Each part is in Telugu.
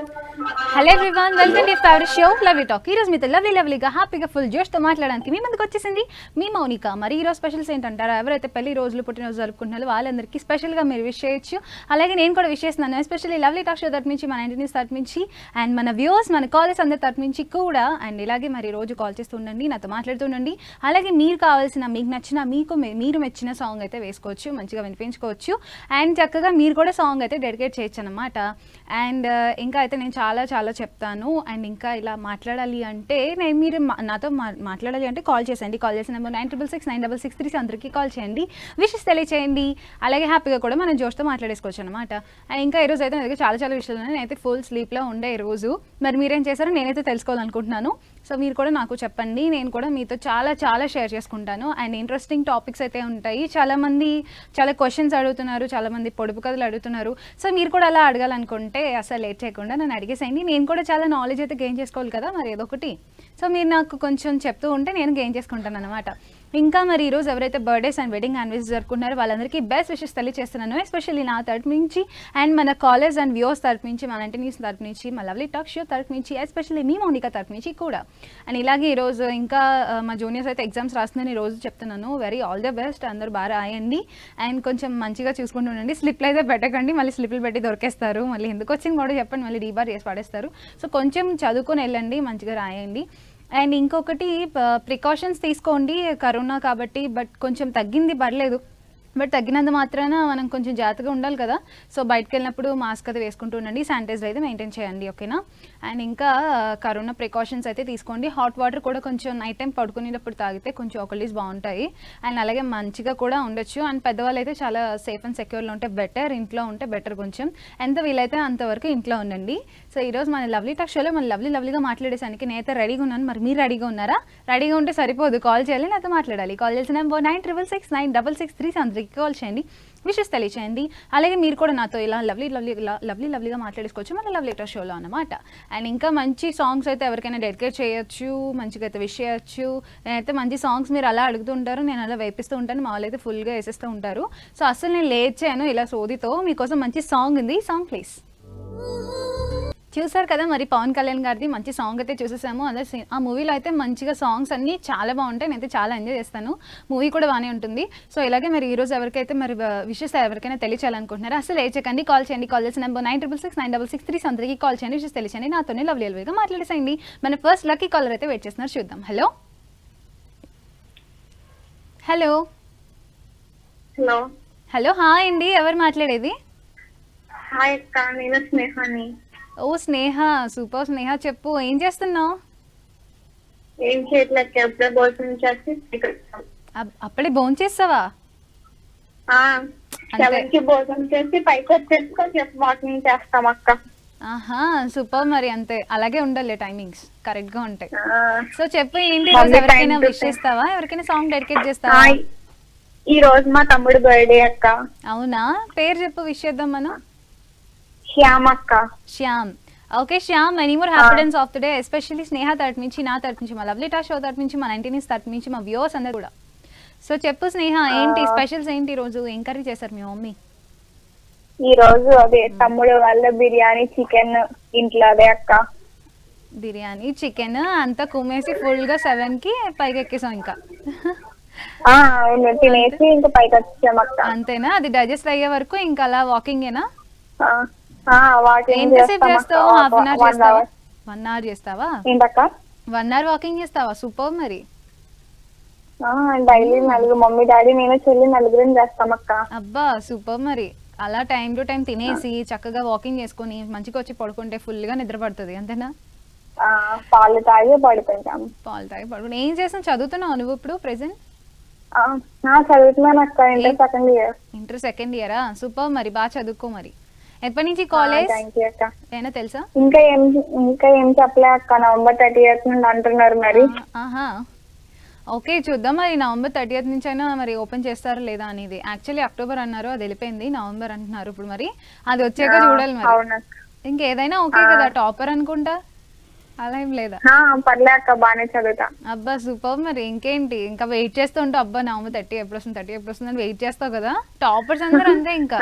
Hello everyone, welcome to favourite show lovely talk. ఈ రోజు మీతో లవ్లీగా హ్యాపీగా ఫుల్ జోష్తో మాట్లాడడానికి మీ ముందుకు వచ్చేసింది మీ మౌనిక. మరి ఈరోజు స్పెషల్స్ ఏంటంటారా? ఎవరైతే పెళ్లి రోజులు పుట్టినరోజు జరుపుకుంటున్నారో వాళ్ళందరికీ స్పెషల్గా మీరు విష్ చేయొచ్చు. అలాగే నేను కూడా విష్ చేస్తున్నాను, ఎస్పెషల్లీ లవ్లీ టాక్ షో తరపు నుంచి, మన ఇంటిని తరపు నుంచి, అండ్ మన వ్యూవర్స్, మన కాలేజ్ అందరి తరపు నుంచి కూడా. అండ్ ఇలాగే మరి రోజు కాల్ చేస్తూ ఉండండి, నాతో మాట్లాడుతుండండి. అలాగే మీరు కావాల్సిన, మీకు నచ్చిన, మీరు మెచ్చిన సాంగ్ అయితే వేసుకోవచ్చు, మంచిగా వినిపించుకోవచ్చు. అండ్ చక్కగా మీరు కూడా సాంగ్ అయితే డెడికేట్ చేయొచ్చు అనమాట. అండ్ ఇంకా అయితే నేను చాలా చాలా చెప్తాను. అండ్ ఇంకా ఇలా మాట్లాడాలి అంటే మీరు నాతో మాట్లాడాలి అంటే కాల్ చేసేయండి. కాల్ చేసిన నెంబర్ 96696663 అందరికీ కాల్ చేయండి, విషెస్ తెలియచేయండి. అలాగే హ్యాపీగా కూడా మనం జోష్తో మాట్లాడేసుకోవచ్చు అనమాట. అండ్ ఇంకా ఈరోజు అయితే నా దగ్గర చాలా చాలా విషయాలు ఉన్నాయి. నేనైతే ఫుల్ స్లీప్లో ఉండే ఈరోజు. మరి మీరేం చేశారో నేనైతే తెలుసుకోవాలనుకుంటున్నాను. సో మీరు కూడా నాకు చెప్పండి, నేను కూడా మీతో చాలా చాలా షేర్ చేసుకుంటాను. అండ్ ఇంట్రెస్టింగ్ టాపిక్స్ అయితే ఉంటాయి. చాలామంది చాలా క్వశ్చన్స్ అడుగుతున్నారు, చాలామంది పొడుపు కథలు అడుగుతున్నారు. సో మీరు కూడా అలా అడగాలనుకుంటే అసలు లేట్ చేయకుండా నన్ను అడిగేసేయండి. నేను కూడా చాలా నాలెడ్జ్ అయితే గెయిన్ చేసుకోవాలి కదా మరి ఏదో ఒకటి. సో మీరు నాకు కొంచెం చెప్తూ ఉంటే నేను గెయిన్ చేసుకుంటాను అనమాట. ఇంకా మరి ఈరోజు ఎవరైతే బర్త్డేస్ అండ్ వెడ్డింగ్ యానివర్సరీ జరుపుకుంటున్నారో వాళ్ళందరికీ బెస్ట్ విషెస్ తెలియజేస్తున్నాను, ఎస్పెషల్లీ నా తరపు నుంచి, అండ్ మన కాలేజ్ అండ్ వ్యూవర్స్ తరపు నుంచి, మన ఇంటి తరపు నుంచి, మా లవ్లీ టాక్ షో తరపు నుంచి, ఎస్పెషల్లీ మీ మౌనిక తరపు నుంచి కూడా. అండ్ ఇలాగే ఈరోజు ఇంకా మా జూనియర్స్ అయితే ఎగ్జామ్స్ రాస్తుందని ఈరోజు చెప్తున్నాను. వెరీ ఆల్ ద బెస్ట్, అందరూ బాగా రాయండి. అండ్ కొంచెం మంచిగా చూసుకుంటూ ఉండండి. స్లిప్లు అయితే పెట్టకండి, మళ్ళీ స్లిప్లు పెట్టి దొరికేస్తారు. మళ్ళీ ఎందుకు వచ్చింది కూడా చెప్పండి, మళ్ళీ డీబార్ చేసి పడేస్తారు. సో కొంచెం చదువుకొని వెళ్ళండి, మంచిగా రాయండి. అండ్ ఇంకొకటి, ప్రికాషన్స్ తీసుకోండి, కరోనా కాబట్టి. బట్ కొంచెం తగ్గింది, పర్లేదు. బట్ తగ్గినంత మాత్రాన మనం కొంచెం జాగ్రత్తగా ఉండాలి కదా. సో బయటకు వెళ్ళినప్పుడు మాస్క్ అయితే వేసుకుంటూ ఉండండి, శానిటైజర్ అయితే మెయింటైన్ చేయండి, ఓకేనా. అండ్ ఇంకా కరోనా ప్రికాషన్స్ అయితే తీసుకోండి. హాట్ వాటర్ కూడా కొంచెం నైట్ టైం పడుకునేటప్పుడు తాగితే కొంచెం ఒకళ్ళీస్ బాగుంటాయి. అండ్ అలాగే మంచిగా కూడా ఉండొచ్చు. అండ్ పెద్దవాళ్ళు అయితే చాలా సేఫ్ అండ్ సెక్యూర్లో ఉంటే బెటర్, ఇంట్లో ఉంటే బెటర్. కొంచెం ఎంత వీలైతే అంతవరకు ఇంట్లో ఉండండి. సో ఈరోజు మన లవ్లీ టాక్ షోలో మన లవ్లీగా మాట్లాడేసానికి నేనైతే రెడీగా ఉన్నాను. మరి మీరు రెడీగా ఉన్నారా? రెడీగా ఉంటే సరిపోదు, కాల్ చేయాలి, నాతో మాట్లాడాలి. కాల్ చేసిన నెంబర్ 96696663 అందరికీ కాల్ చేయండి, విషెస్ తెలియచేయండి. అలాగే మీరు కూడా నాతో ఇలా లవ్లీగా మాట్లాడేసుకోవచ్చు మన లవ్లీ టాక్ షోలో అనమాట. అండ్ ఇంకా మంచి సాంగ్స్ అయితే ఎవరికైనా డెడికేట్ చేయొచ్చు, మంచిగా అయితే విష్ చేయొచ్చు. నేనైతే మంచి సాంగ్స్ మీరు అలా అడుగుతూ ఉంటారు, నేను అలా వేపిస్తూ ఉంటాను, మా వాళ్ళు అయితే ఫుల్గా వేసేస్తూ ఉంటారు. సో అసలు నేను లేట్ చేయను ఇలా సోదితో. మీకోసం మంచి సాంగ్ ఉంది, సాంగ్ ప్లీజ్. చూసారు కదా, మరి పవన్ కళ్యాణ్ గారిది మంచి సాంగ్ అయితే చూసేసాము. అదే ఆ మూవీలో అయితే మంచిగా సాంగ్స్ అన్నీ చాలా బాగుంటాయి, నేనైతే చాలా ఎంజాయ్ చేస్తాను. మూవీ కూడా బాగానే ఉంటుంది. సో ఇలాగే మరి ఈరోజు ఎవరికైతే మరి విషెస్ ఎవరికైనా తెలియచేయాలనుకుంటున్నారో అసలు లేచకండి, కాల్ చేయండి. కాల్ చేసిన నెంబర్ 96696663 అందరికీ కాల్ చేయండి, విషెస్ తెలియచేయండి. నాతోనే లవ్లీగా మాట్లాడేసేయండి. మన ఫస్ట్ లక్కీ కాలర్ అయితే వెయిట్ చేస్తున్నారు, చూద్దాం. Hello hello hello hello hi అండి, ఎవరు మాట్లాడేది? హాయ్ అక్క, నేను స్నేహాని. ఓ స్నేహ, సూపర్ స్నేహ, చెప్పు ఏం చేస్తున్నావు? ఏం చేయట్లేదు, ఎప్పుడే భోజనం చేసి అప్పుడే భోంచేస్తావా? సెవెన్కి భోజనం చేసి పైకి వచ్చేసి కొంచెం వాకింగ్ చేస్తాం అక్క. ఆహా సూపర్, మరి అంతే, అలాగే ఉండాలి, టైమింగ్స్ కరెక్ట్ గా ఉంటాయి. సో చెప్పు ఏంటి, ఎవరికైనా విష్ చేస్తావా, ఎవరికైనా సాంగ్ డెడికేట్ చేస్తావా? ఈ రోజు మా తమ్ముడు బర్త్డే అక్క. అవునా, పేరు చెప్పు, విష్ చేద్దాం మనం. శ్యామ్ అక్క. Shyam, okay Shyam, many more happiness of the day, especially Sneha తరపు నుంచి, నా తరపు నుంచి, మా లవ్లీ టాక్ షో తరపు నుంచి, మా 19 తరపు నుంచి, మా వ్యూవర్స్ అందరూ కూడా. సో చెప్పు స్నేహ, ఏంటి స్పెషల్స్ ఏంటి ఈరోజు, ఏం కర్రీ చేశారు మీ మమ్మీ? ఈ రోజు అదే తమ్ముడు వాళ్ళ బిర్యానీ చికెన్ ఇంట్లో, అదే అక్క. బిర్యానీ చికెన్ అంతా కుమ్మేసి ఫుల్ గా 7కి పైకి ఎక్కేసాం ఇంకా. అవును, తినేసి ఇంకా పైకి వచ్చాం అక్క. అంతేనా, అది డైజెస్ట్ అయ్యే వరకు ఇంకా అలా వాకింగేనా? ఎంతసేపు చేస్తావు? హాఫ్ అన్ అవర్ చేస్తావా? 1 అవర్ చేస్తావా? ఏంటక్క? 1 అవర్ వాకింగ్ చేస్తావా? సూపర్ మరి. డైలీ మమ్మీ డాడీ నేను చెల్లి నలుగురం చేస్తాం అక్క. అబ్బా సూపర్ మరి. అలా టైం టు టైం తినేసి చక్కగా వాకింగ్ చేసుకుని మంచిగా వచ్చి పడుకుంటే ఫుల్ గా నిద్ర పడుతుంది, అంతేనా? పాలు తాగి పడుకుంటాం. పాలు తాగి పడుకుంటా. ఏం చేస్తాను, చదువుతున్నావు నువ్వు ఇప్పుడు ప్రెసెంట్? చదువుతున్నాను అక్క, inter second year. Inter second ఇయరా? సూపర్ మరి, బాగా చదువుకో. మరి ఎప్పటి నుంచి కాలేజ్ ఏనా తెలుసా? ఇంకా ఏం చెప్పలే అక్క, నవంబర్ 30th నుండి అంటున్నారు మరి. ఓకే చూద్దాం, మరి నవంబర్ 30th నుంచి అయినా మరి ఓపెన్ చేస్తారా లేదా అనేది. యాక్చువల్లీ అక్టోబర్ అన్నారు, అది వెళ్ళిపోయింది, నవంబర్ అంటున్నారు ఇప్పుడు. మరి అది వచ్చాక చూడాలి మరి. ఇంకేదైనా ఓకే కదా, టాపర్ అనుకుంటా. అలా ఏం లేదా? పర్లే అక్క, బాగానే చదువుతా. అబ్బా సూపర్. మరి ఇంకేంటి, ఇంకా వెయిట్ చేస్తూ ఉంటావు, అబ్బా నవంబర్ 30 ఎప్పుడు వస్తుంది అని వెయిట్ చేస్తావు కదా. టాపర్స్ అందరూ అంతే ఇంకా.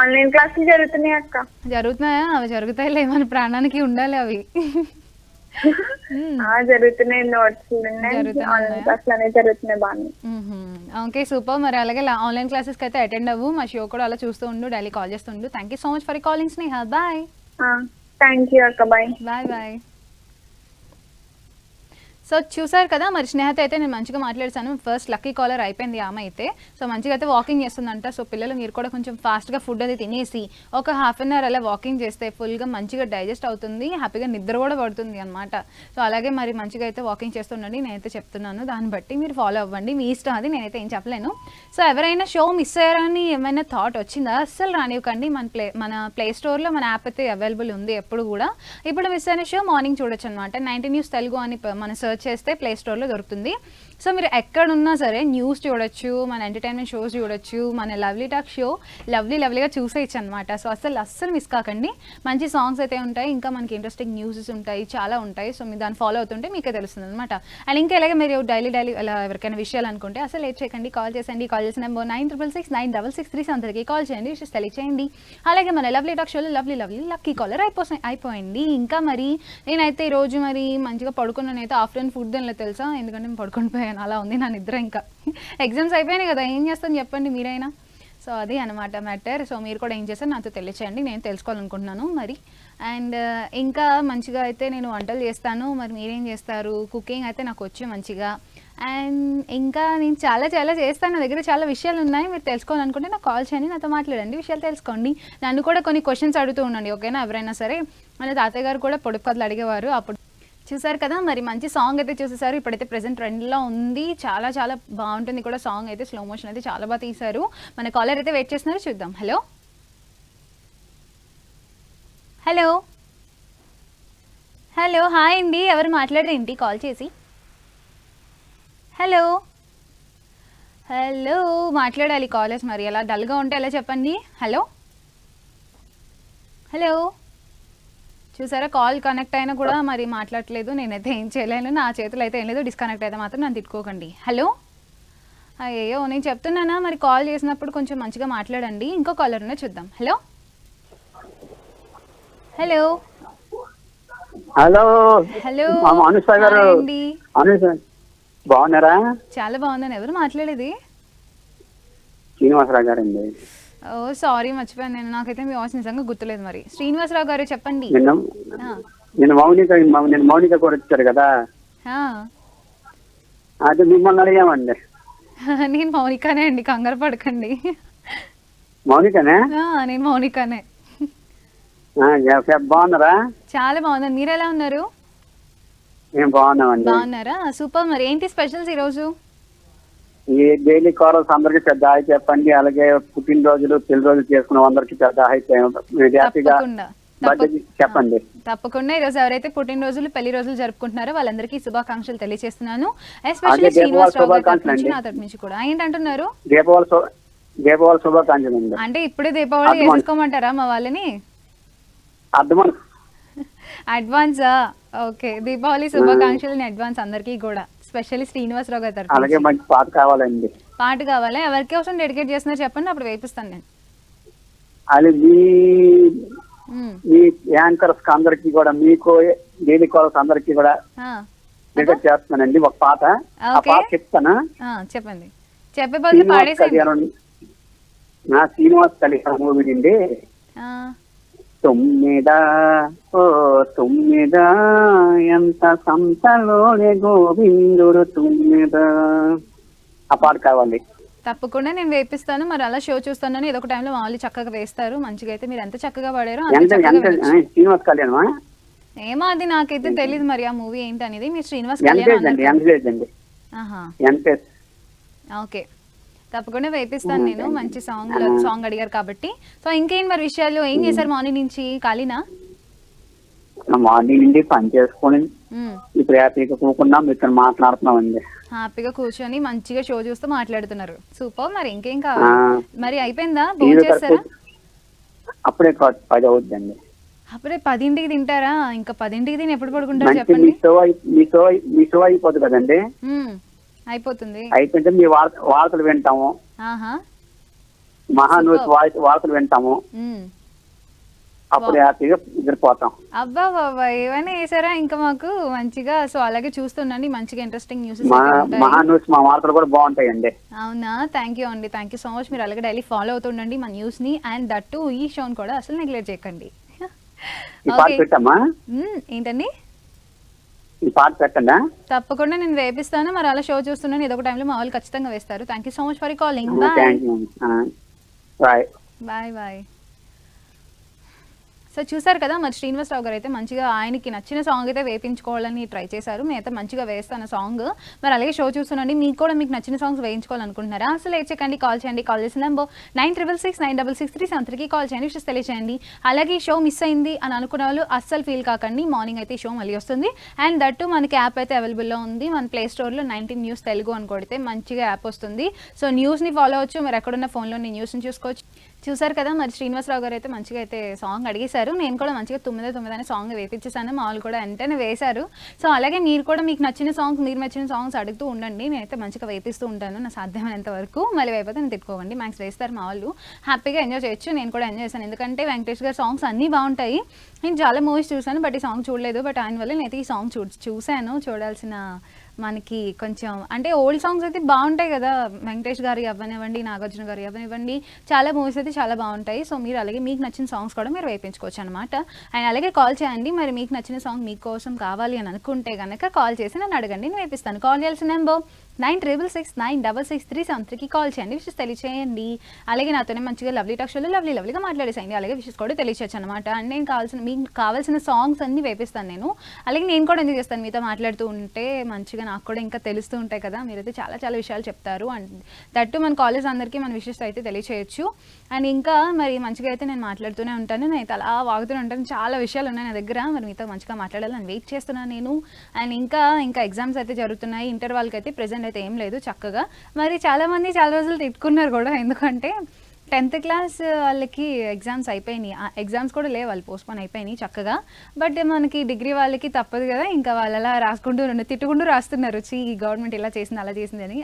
ఆన్లైన్ క్లాసులు జరుగుతున్నాయి అక్క. జరుగుతున్నాయా? అవి జరుగుతాయిలే, మన ప్రాణానికి ఉండాలి అవి. జరుగుతున్నాయి, నోట్స్ ఆన్లైన్ క్లాసులు అనేవి జరుగుతున్నాయి బాగా. Okay super. మరి అలాగే ఆన్లైన్ క్లాసెస్కి అయితే అటెండ్ అవ్వు, మా షో కూడా అలా చూస్తూ ఉండు, డైలీ కాల్ చేస్తుండు. Thank you so much for calling Sneha. Bye. Thank you అక్క, బాయ్. Bye bye. సో చూసారు కదా, మరి స్నేహతో అయితే నేను మంచిగా మాట్లాడేసాను. ఫస్ట్ లక్కీ కాలర్ అయిపోయింది ఆమె అయితే. సో మంచిగా అయితే వాకింగ్ చేస్తుందంట. సో పిల్లలు మీరు కూడా కొంచెం ఫాస్ట్గా ఫుడ్ అది తినేసి ఒక హాఫ్ అన్ అవర్ అలా వాకింగ్ చేస్తే ఫుల్గా మంచిగా డైజెస్ట్ అవుతుంది, హ్యాపీగా నిద్ర కూడా పడుతుంది అనమాట. సో అలాగే మరి మంచిగా అయితే వాకింగ్ చేస్తుండండి, నేనైతే చెప్తున్నాను. దాన్ని బట్టి మీరు ఫాలో అవ్వండి, మీ ఇష్టం అది, నేనైతే ఏం చెప్పలేను. సో ఎవరైనా షో మిస్ అయ్యారని ఏమైనా థాట్ వచ్చిందా, అస్సలు రానివ్వకండి. మన ప్లే స్టోర్లో మన యాప్ అయితే అవైలబుల్ ఉంది ఎప్పుడు కూడా. ఇప్పుడు మిస్ అయిన షో మార్నింగ్ చూడొచ్చు అనమాట. 90 న్యూస్ తెలుగు అని మన సెర్చ్ చేస్తే ప్లే స్టోర్లో దొరుకుతుంది. సో మీరు ఎక్కడున్నా సరే న్యూస్ చూడొచ్చు, మన ఎంటర్టైన్మెంట్ షోస్ చూడొచ్చు, మన లవ్లీ టాక్ షో లవ్లీగా చూసేయచ్చు అనమాట. సో అస్సలు మిస్ కాకండి. మంచి సాంగ్స్ అయితే ఉంటాయి, ఇంకా మనకి ఇంట్రెస్టింగ్ న్యూసెస్ ఉంటాయి, చాలా ఉంటాయి. సో మీరు దాన్ని ఫాలో అవుతుంటే మీకే తెలుస్తుంది అనమాట. అండ్ ఇంకా ఇలాగే మీరు డైలీ అలా ఎవరికైనా విషయాలు అనుకుంటే అసలు లేట్ చేయకండి, కాల్ చేయండి. కాల్ చేసిన నెంబర్ 96669663 కాల్ చేయండి, విషయస్ తెలియచేయండి. అలాగే మన లవ్లీ టాక్ షోలో లవ్లీ లక్కీ కాలర్ అయిపోయింది. ఇంకా మరి నేనైతే ఈరోజు మరి మంచిగా పడుకున్నానైతే. ఆఫ్టర్నూన్ ఫుడ్ తినలేదు తెలుసా, ఎందుకంటే నేను పడుకొని పోయాను, అలా ఉంది నా నిద్ర. ఇంకా ఎగ్జామ్స్ అయిపోయినాయి కదా, ఏం చేస్తాను చెప్పండి మీరైనా. సో అది అనమాట మ్యాటర్. సో మీరు కూడా ఏం చేస్తారు నాతో తెలియచేయండి, నేను తెలుసుకోవాలనుకుంటున్నాను మరి. అండ్ ఇంకా మంచిగా అయితే నేను వంటలు చేస్తాను, మరి మీరేం చేస్తారు? కుకింగ్ అయితే నాకు వచ్చి మంచిగా. అండ్ ఇంకా నేను చాలా చేస్తాను, నా దగ్గర చాలా విషయాలు ఉన్నాయి. మీరు తెలుసుకోవాలనుకుంటే నాకు కాల్ చేయండి, నాతో మాట్లాడండి, విషయాలు తెలుసుకోండి. నన్ను కూడా కొన్ని క్వశ్చన్స్ అడుగుతూ ఉండండి, ఓకేనా? ఎవరైనా సరే. మన తాతయ్య గారు కూడా పొడుపు కథలు అడిగేవారు అప్పుడు. చూసారు కదా, మరి మంచి సాంగ్ అయితే చూసేసారు. ఇప్పుడైతే ప్రెసెంట్ ట్రెండ్లో ఉంది, చాలా బాగుంటుంది కూడా సాంగ్ అయితే. స్లో మోషన్ అయితే చాలా బాగా తీశారు. మన కాలర్ అయితే వెయిట్ చేస్తున్నారు, చూద్దాం. హలో హాయ్ అండి, ఎవరు మాట్లాడరేంటి కాల్ చేసి? హలో మాట్లాడాలి కాలర్స్, మరి ఎలా డల్గా ఉంటే ఎలా చెప్పండి. హలో చూసారా, కాల్ కనెక్ట్ అయినా కూడా మరి మాట్లాడట్లేదు. నేనైతే ఏం చేయలేను, నా చేతులు అయితే ఏం లేదు. డిస్కనెక్ట్ అయితే మాత్రం నన్ను తిట్టుకోకండి. హలో అయ్యో, నేను చెప్తున్నానా, మరి కాల్ చేసినప్పుడు కొంచెం మంచిగా మాట్లాడండి. ఇంకో కాలర్ ఉన్నా చూద్దాం. హలో అండి, బాగున్నారా? చాలా బాగున్నాను. ఎవరు మాట్లాడేది? శ్రీనివాసరావు గారండి. ఓ సారీ, మర్చిపోయాను నేను, నాకైతే మీ వాయిస్ నిజంగా గుర్తులేదు. మరి శ్రీనివాసరావు గారు చెప్పండి. నిన్న మౌనిక కూడా వచ్చారు కదా, అది మిమ్మల్ని అడిగామండి. నేను మౌనికానే అండి, కంగారు పడకండి. మౌనికనే? నేను మౌనికానే. బాగున్నారా? చాలా బాగున్నాను, మీరు ఎలా ఉన్నారు? బాగున్నారా? సూపర్. మరి ఏంటి స్పెషల్స్ ఈరోజు? ఈ డైలీ కాలర్స్ అందరికి పెద్ద హాయ్ చెప్పండి. అలాగే పుట్టినరోజులు పెళ్లి రోజులు చేసుకున్న అందరికి పెద్ద హాయ్ చెప్పండి. తప్పకుండా. ఈరోజు ఎవరైతే పుట్టినరోజులు పెళ్లి రోజులు జరుపుకుంటున్నారో వాళ్ళందరికీ శుభాకాంక్షలు తెలియజేస్తున్నాను. ఎస్పెషల్లీ శ్రీనివాసరావు గారి నుంచి, నా తరపు నుంచి కూడా. ఏంటంటున్నారు? దీపావళి శుభాకాంక్షలు. అంటే ఇప్పుడే దీపావళి చేసుకోమంటారా మా వాళ్ళని? అడ్వాన్సా? ఓకే, దీపావళి శుభాకాంక్షలు అడ్వాన్స్ అందరికీ కూడా, స్పెషల్లీ శ్రీనివాసరావు గారి తరఫున. అలాగే మంచి పాట కావాలండి. పాట కావాలా? ఎవరి కోసం డెడికేట్ చేస్తున్నారు చెప్పండి, అప్పుడు వేపిస్తాను నేను. అది మీ యాంకర్స్ అందరికి కూడా, మీకు డైలీ కాలర్స్ అందరికి కూడా డెడికేట్ చేస్తున్నానండి ఒక పాట. ఆ పాట చెప్తాను, చెప్పండి. చెప్పే బదులు పాడేసేయండి. నా శ్రీనివాస్ కళ్యాణ్ మూవీ నుండి తొమ్మిదా ఓ తొమ్మిదా ఎంత సంతలోనే గోవిందుడు తొమ్మిదా, ఆ పాట కావాలి. తప్పకుండా నేను వేపిస్తాను. మరి అలా షో చూస్తానని ఏదో ఒక టైంలో వాళ్ళు చక్కగా వేస్తారు. మంచిగా అయితే మీరు ఎంత చక్కగా పాడారో శ్రీనివాస్ కళ్యాణ్ ఏమో అది నాకైతే తెలియదు మరి ఆ మూవీ ఏంటనేది. మీరు శ్రీనివాస్ కళ్యాణ్. ఓకే, తప్పకుండా వేపిస్తాను నేను. మంచి సాంగ్ అడిగారు కాబట్టి. సో ఇంకేం మరి విషయాలు, ఏం చేశారు మార్నింగ్ నుంచి? ఖాళీనా? మార్నింగ్ నుండి పని చేసుకొని ఇప్పుడు హ్యాపీగా కూకుండా మీతో మాట్లాడుతున్నామండి. హ్యాపీగా కూర్చొని మంచిగా షో చూస్తూ మాట్లాడుతున్నారు. సూపర్. మరి ఇంకేం కావాలి? మరి అయిపోయిందా, భోజనం చేస్తారా? అప్పుడే 10 అవుతుందండి. అప్పుడే 10ంటికి తింటారా? ఇంకా 10ంటికి తిని ఎప్పుడు పడుకుంటారు మంచి చెప్పండి? మీ షో అయిపోతుంది కదండి. అయిపోతుంది. అయిపోతే మీ వార్తలు వింటాము, ఆహా, మహాన్యూస్ వార్తలు వింటాము, అప్పుడు హ్యాపీగా నిద్రపోతాం. అబ్బా బాబా, ఏమైనా వేసారా ఇంకా మాకు మంచిగా? సో అలాగే చూస్తుండండి, మంచిగా ఇంట్రెస్టింగ్ న్యూస్. మహాన్యూస్ మా వార్తలు కూడా బాగుంటాయండి. అవునా, థ్యాంక్ యూ అండి, థ్యాంక్ యూ సో మచ్. మీరు అలాగే డైలీ ఫాలో అవుతుండండి మా న్యూస్ ని, అండ్ దట్టు ఈ షోని కూడా అసలు నెగ్లెక్ట్ చేయకండి. ఈ పాట పెట్టమ్మా. ఏంటండి? ఈ పాట పెట్టండా? తప్పకుండా నేను వేపిస్తాను. మరి అలా షో చూస్తున్నాను, ఏదో ఒక టైంలో మా వాళ్ళు ఖచ్చితంగా వేస్తారు. Thank you so much for calling. Bye bye bye. So చూసారు కదా, మరి శ్రీనివాసరావు గారు అయితే మంచిగా ఆయనకి నచ్చిన సాంగ్ అయితే వేయించుకోవాలని ట్రై చేశారు. నేనైతే మంచిగా వేస్తాను సాంగ్. మరి అలాగే షో చూస్తున్నాండి, మీకు కూడా మీకు నచ్చిన సాంగ్స్ వేయించుకోవాలనుకుంటున్నారా? అసలు చెక్కండి, కాల్ చేయండి. కాల్ చేసిన నెంబర్ 9669663663 కాల్ చేయండి, విషయం తెలియచేయండి. అలాగే షో మిస్ అయింది అని అనుకున్న వాళ్ళు అస్సలు ఫీల్ కాకండి, మార్నింగ్ అయితే షో మళ్ళీ వస్తుంది. అండ్ దట్టు మనకి యాప్ అయితే అవైలబుల్లో ఉంది. మన ప్లే స్టోర్లో 19 న్యూస్ తెలుగు అని కొడితే మంచిగా యాప్ వస్తుంది. సో న్యూస్ని ఫాలో అవ్వచ్చు, మీరు ఎక్కడున్న ఫోన్లోని న్యూస్ని చూసుకోవచ్చు. చూసారు కదా, మరి శ్రీనివాసరావు గారు అయితే మంచిగా అయితే సాంగ్ అడిగేశారు. నేను కూడా మంచిగా 9 అనే సాంగ్ వేపించేసాను, మా వాళ్ళు కూడా వెంటనే వేశారు. సో అలాగే మీరు కూడా మీకు నచ్చిన సాంగ్స్, మీరు నచ్చిన సాంగ్స్ అడుగుతూ ఉండండి, నేనైతే మంచిగా వేపిస్తూ ఉంటాను నా సాధ్యమైనంత వరకు. మళ్ళీ అయిపోతే నేను తిట్టుకోవండి, మ్యాక్స్ వేస్తారు మా వాళ్ళు, హ్యాపీగా ఎంజాయ్ చేయొచ్చు. నేను కూడా ఎంజాయ్ చేశాను, ఎందుకంటే వెంకటేష్ గారి సాంగ్స్ అన్నీ బాగుంటాయి. నేను చాలా మూవీస్ చూశాను, బట్ ఈ సాంగ్ చూడలేదు. బట్ ఆయన వల్ల నేనైతే ఈ సాంగ్ చూశాను. చూడాల్సిన మనకి కొంచెం అంటే ఓల్డ్ సాంగ్స్ అయితే బాగుంటాయి కదా, వెంకటేష్ గారి అవ్వనివ్వండి, నాగార్జున గారి అవ్వనివ్వండి, చాలా మూవీస్ అయితే చాలా బాగుంటాయి. సో మీరు అలాగే మీకు నచ్చిన సాంగ్స్ కూడా మీరు వేయించుకోవచ్చు అనమాట. అండ్ అలాగే కాల్ చేయండి, మరి మీకు నచ్చిన సాంగ్ మీకోసం కావాలి అని అనుకుంటే కనుక కాల్ చేసి నన్ను అడగండి, నేను వేపిస్తాను. కాల్ చేయాల్సిన నెంబర్ 9669663673కి కాల్ చేయండి, విషెస్ తెలియచేయండి. అలాగే నాతోనే మంచిగా లవ్లీ టాక్ షోలో లవ్లీగా మాట్లాడేసేయండి, అలాగే విషెస్ కూడా తెలియచేయచ్చు అనమాట. అండ్ నేను మీకు కావాల్సిన సాంగ్స్ అన్ని వేపిస్తాను నేను. అలాగే నేను కూడా ఎందుకు చేస్తాను, మీతో మాట్లాడుతూ ఉంటే మంచిగా నాకు కూడా ఇంకా తెలుస్తూ ఉంటాయి కదా, మీరైతే చాలా చాలా విషయాలు చెప్తారు. అండ్ దట్టు మన కాలేజ్ అందరికీ మన విషెస్ అయితే తెలియచేయచ్చు. అండ్ ఇంకా మరి మంచిగా అయితే నేను మాట్లాడుతూనే ఉంటాను, నేను అలా వాగుతూనే ఉంటాను. చాలా విషయాలు ఉన్నాయి నా దగ్గర, మరి మీతో మంచిగా మాట్లాడాలని వెయిట్ చేస్తున్నాను నేను. అండ్ ఇంకా ఎగ్జామ్స్ అయితే జరుగుతున్నాయి, ఇంటర్ వాళ్ళకి అయితే ప్రెజెంట్ అయితే ఏం లేదు చక్కగా. మరి చాలామంది చాలా రోజులు తిట్టుకున్నారు కూడా, ఎందుకంటే 10th క్లాస్ వాళ్ళకి ఎగ్జామ్స్ అయిపోయినాయి, ఎగ్జామ్స్ కూడా లేవు, వాళ్ళు పోస్ట్పోన్ అయిపోయినాయి చక్కగా. బట్ మనకి డిగ్రీ వాళ్ళకి తప్పదు కదా, ఇంకా వాళ్ళు అలా రాసుకుంటూ తిట్టుకుంటూ రాస్తున్నారు, ఈ గవర్నమెంట్ ఇలా చేసింది అలా చేసింది అని.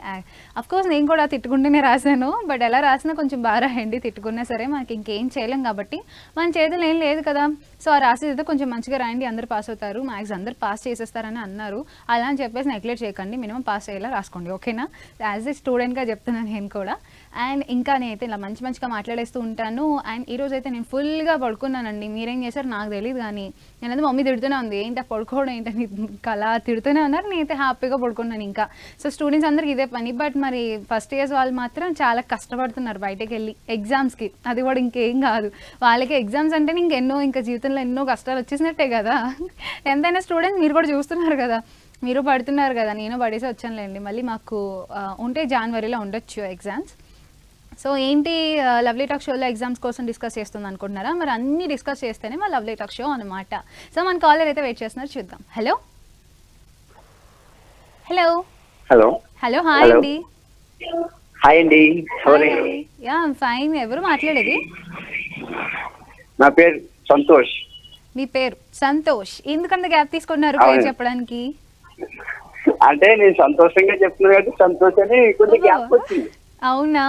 అఫ్కోర్స్ నేను కూడా తిట్టుకుంటూనే రాశాను, బట్ ఎలా రాసినా కొంచెం బాగా రాయండి, తిట్టుకున్నా సరే మనకి ఇంకేం చేయలేం కాబట్టి, మన చేతులు ఏం లేదు కదా. సో ఆ రాసేది కొంచెం మంచిగా రాయండి, అందరు పాస్ అవుతారు, మ్యాథ్స్ అందరు పాస్ చేసేస్తారని అన్నారు. అలా అని చెప్పేసి నెగ్లెక్ట్ చేయకండి, మినిమం పాస్ అయ్యేలా రాసుకోండి, ఓకేనా? యాజ్ ఏ స్టూడెంట్గా చెప్తున్నాను నేను కూడా. అండ్ ఇంకా నేనైతే ఇలా మంచిగా మాట్లాడేస్తూ ఉంటాను. అండ్ ఈరోజు అయితే నేను ఫుల్గా పడుకున్నానండి, మీరేం చేశారు నాకు తెలియదు, కానీ నేనైతే మమ్మీ తిడుతూనే ఉంది, ఏంటి పడుకోవడం ఏంటని అలా తిడుతూనే ఉన్నారు, నేనైతే హ్యాపీగా పడుకున్నాను ఇంకా. సో స్టూడెంట్స్ అందరికి ఇదే పని, బట్ మరి ఫస్ట్ ఇయర్స్ వాళ్ళు మాత్రం చాలా కష్టపడుతున్నారు బయటకు వెళ్ళి ఎగ్జామ్స్కి, అది కూడా ఇంకేం కాదు వాళ్ళకి. ఎగ్జామ్స్ అంటే ఇంకా జీవితంలో ఎన్నో కష్టాలు వచ్చేసినట్టే కదా. ఎంతైనా స్టూడెంట్స్ మీరు కూడా చూస్తున్నారు కదా, మీరు పడుతున్నారు కదా, నేను పడేసి వచ్చానులేండి. మళ్ళీ మాకు ఉంటే జనవరిలో ఉండొచ్చు ఎగ్జామ్స్. సో ఏంటి లవ్లీ టాక్ షోలో ఎగ్జామ్స్ కోసం డిస్కస్ చేస్తుంది అనుకుంటున్నారా? మరి అన్నీ డిస్కస్ చేస్తేనే మా లవ్లీ టాక్ షో అనమాట. సో మన కాలర్ అయితే వెయిట్ చేస్తున్నారు, చూద్దాం. Hello hello hello hello hi అండి. హాయ్ అండి, యా ఫైన్. ఎవరు మాట్లాడేది? నా పేరు సంతోష్. మీ పేరు సంతోష్, ఎందుకంత గ్యాప్ తీసుకున్నారు పేరు చెప్పడానికి? అంటే నేను సంతోషంగా చెప్తున్నాను కాబట్టి సంతోష్ అని కొంచెం గ్యాప్ వచ్చింది. అవునా,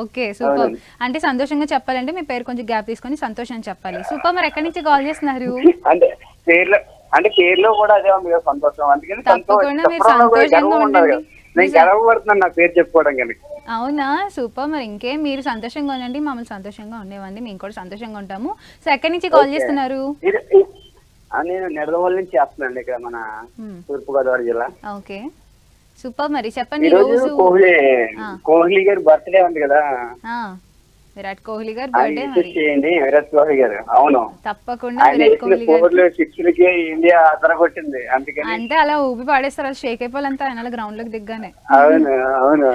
ఓకే సూపర్. అంటే సంతోషంగా చెప్పాలంటే మీ పేరు కొంచెం గ్యాప్ తీసుకొని సంతోష్ అని చెప్పాలి. సూపర్. మరి ఎక్కడి నుంచి కాల్ చేస్తున్నారు? అంటే పేరులో కూడా అదే ఉంది కదా సంతోషం, అందుకని తప్పకుండా మీరు సంతోషంగా ఉండండి. నేను గర్వపడుతున్నాను నా పేరు చెప్పుకోవడం కానీ. అవునా, సూపర్. మరి ఇంకేం, మీరు సంతోషంగా ఉండండి, మమ్మల్ని సంతోషంగా ఉండేవండి, మేము కూడా సంతోషంగా ఉంటాము. సో ఎక్కడి నుంచి కాల్ చేస్తున్నారు? నేను నెడదవోలు నుంచి చేస్తున్నాను, ఇక్కడ మన తూర్పుగోదావరి జిల్లా. Okay super. మరి చెప్పండి, కోహ్లీ గారి బర్త్డే ఉంది కదా, విరాట్ కోహ్లీ గారు బర్త్డే. విరాట్ కోహ్లీ గారు, అవును తప్పకుండా విరాట్ కోహ్లీ గారు ఇండియా అదరగొట్టింది, అందుకని అంటే అలా ఊపి పాడేస్తారు, అది షేక్ అయిపోవాలంతా ఆయన గ్రౌండ్ లోకి దిగ్గానే. అవును అవును.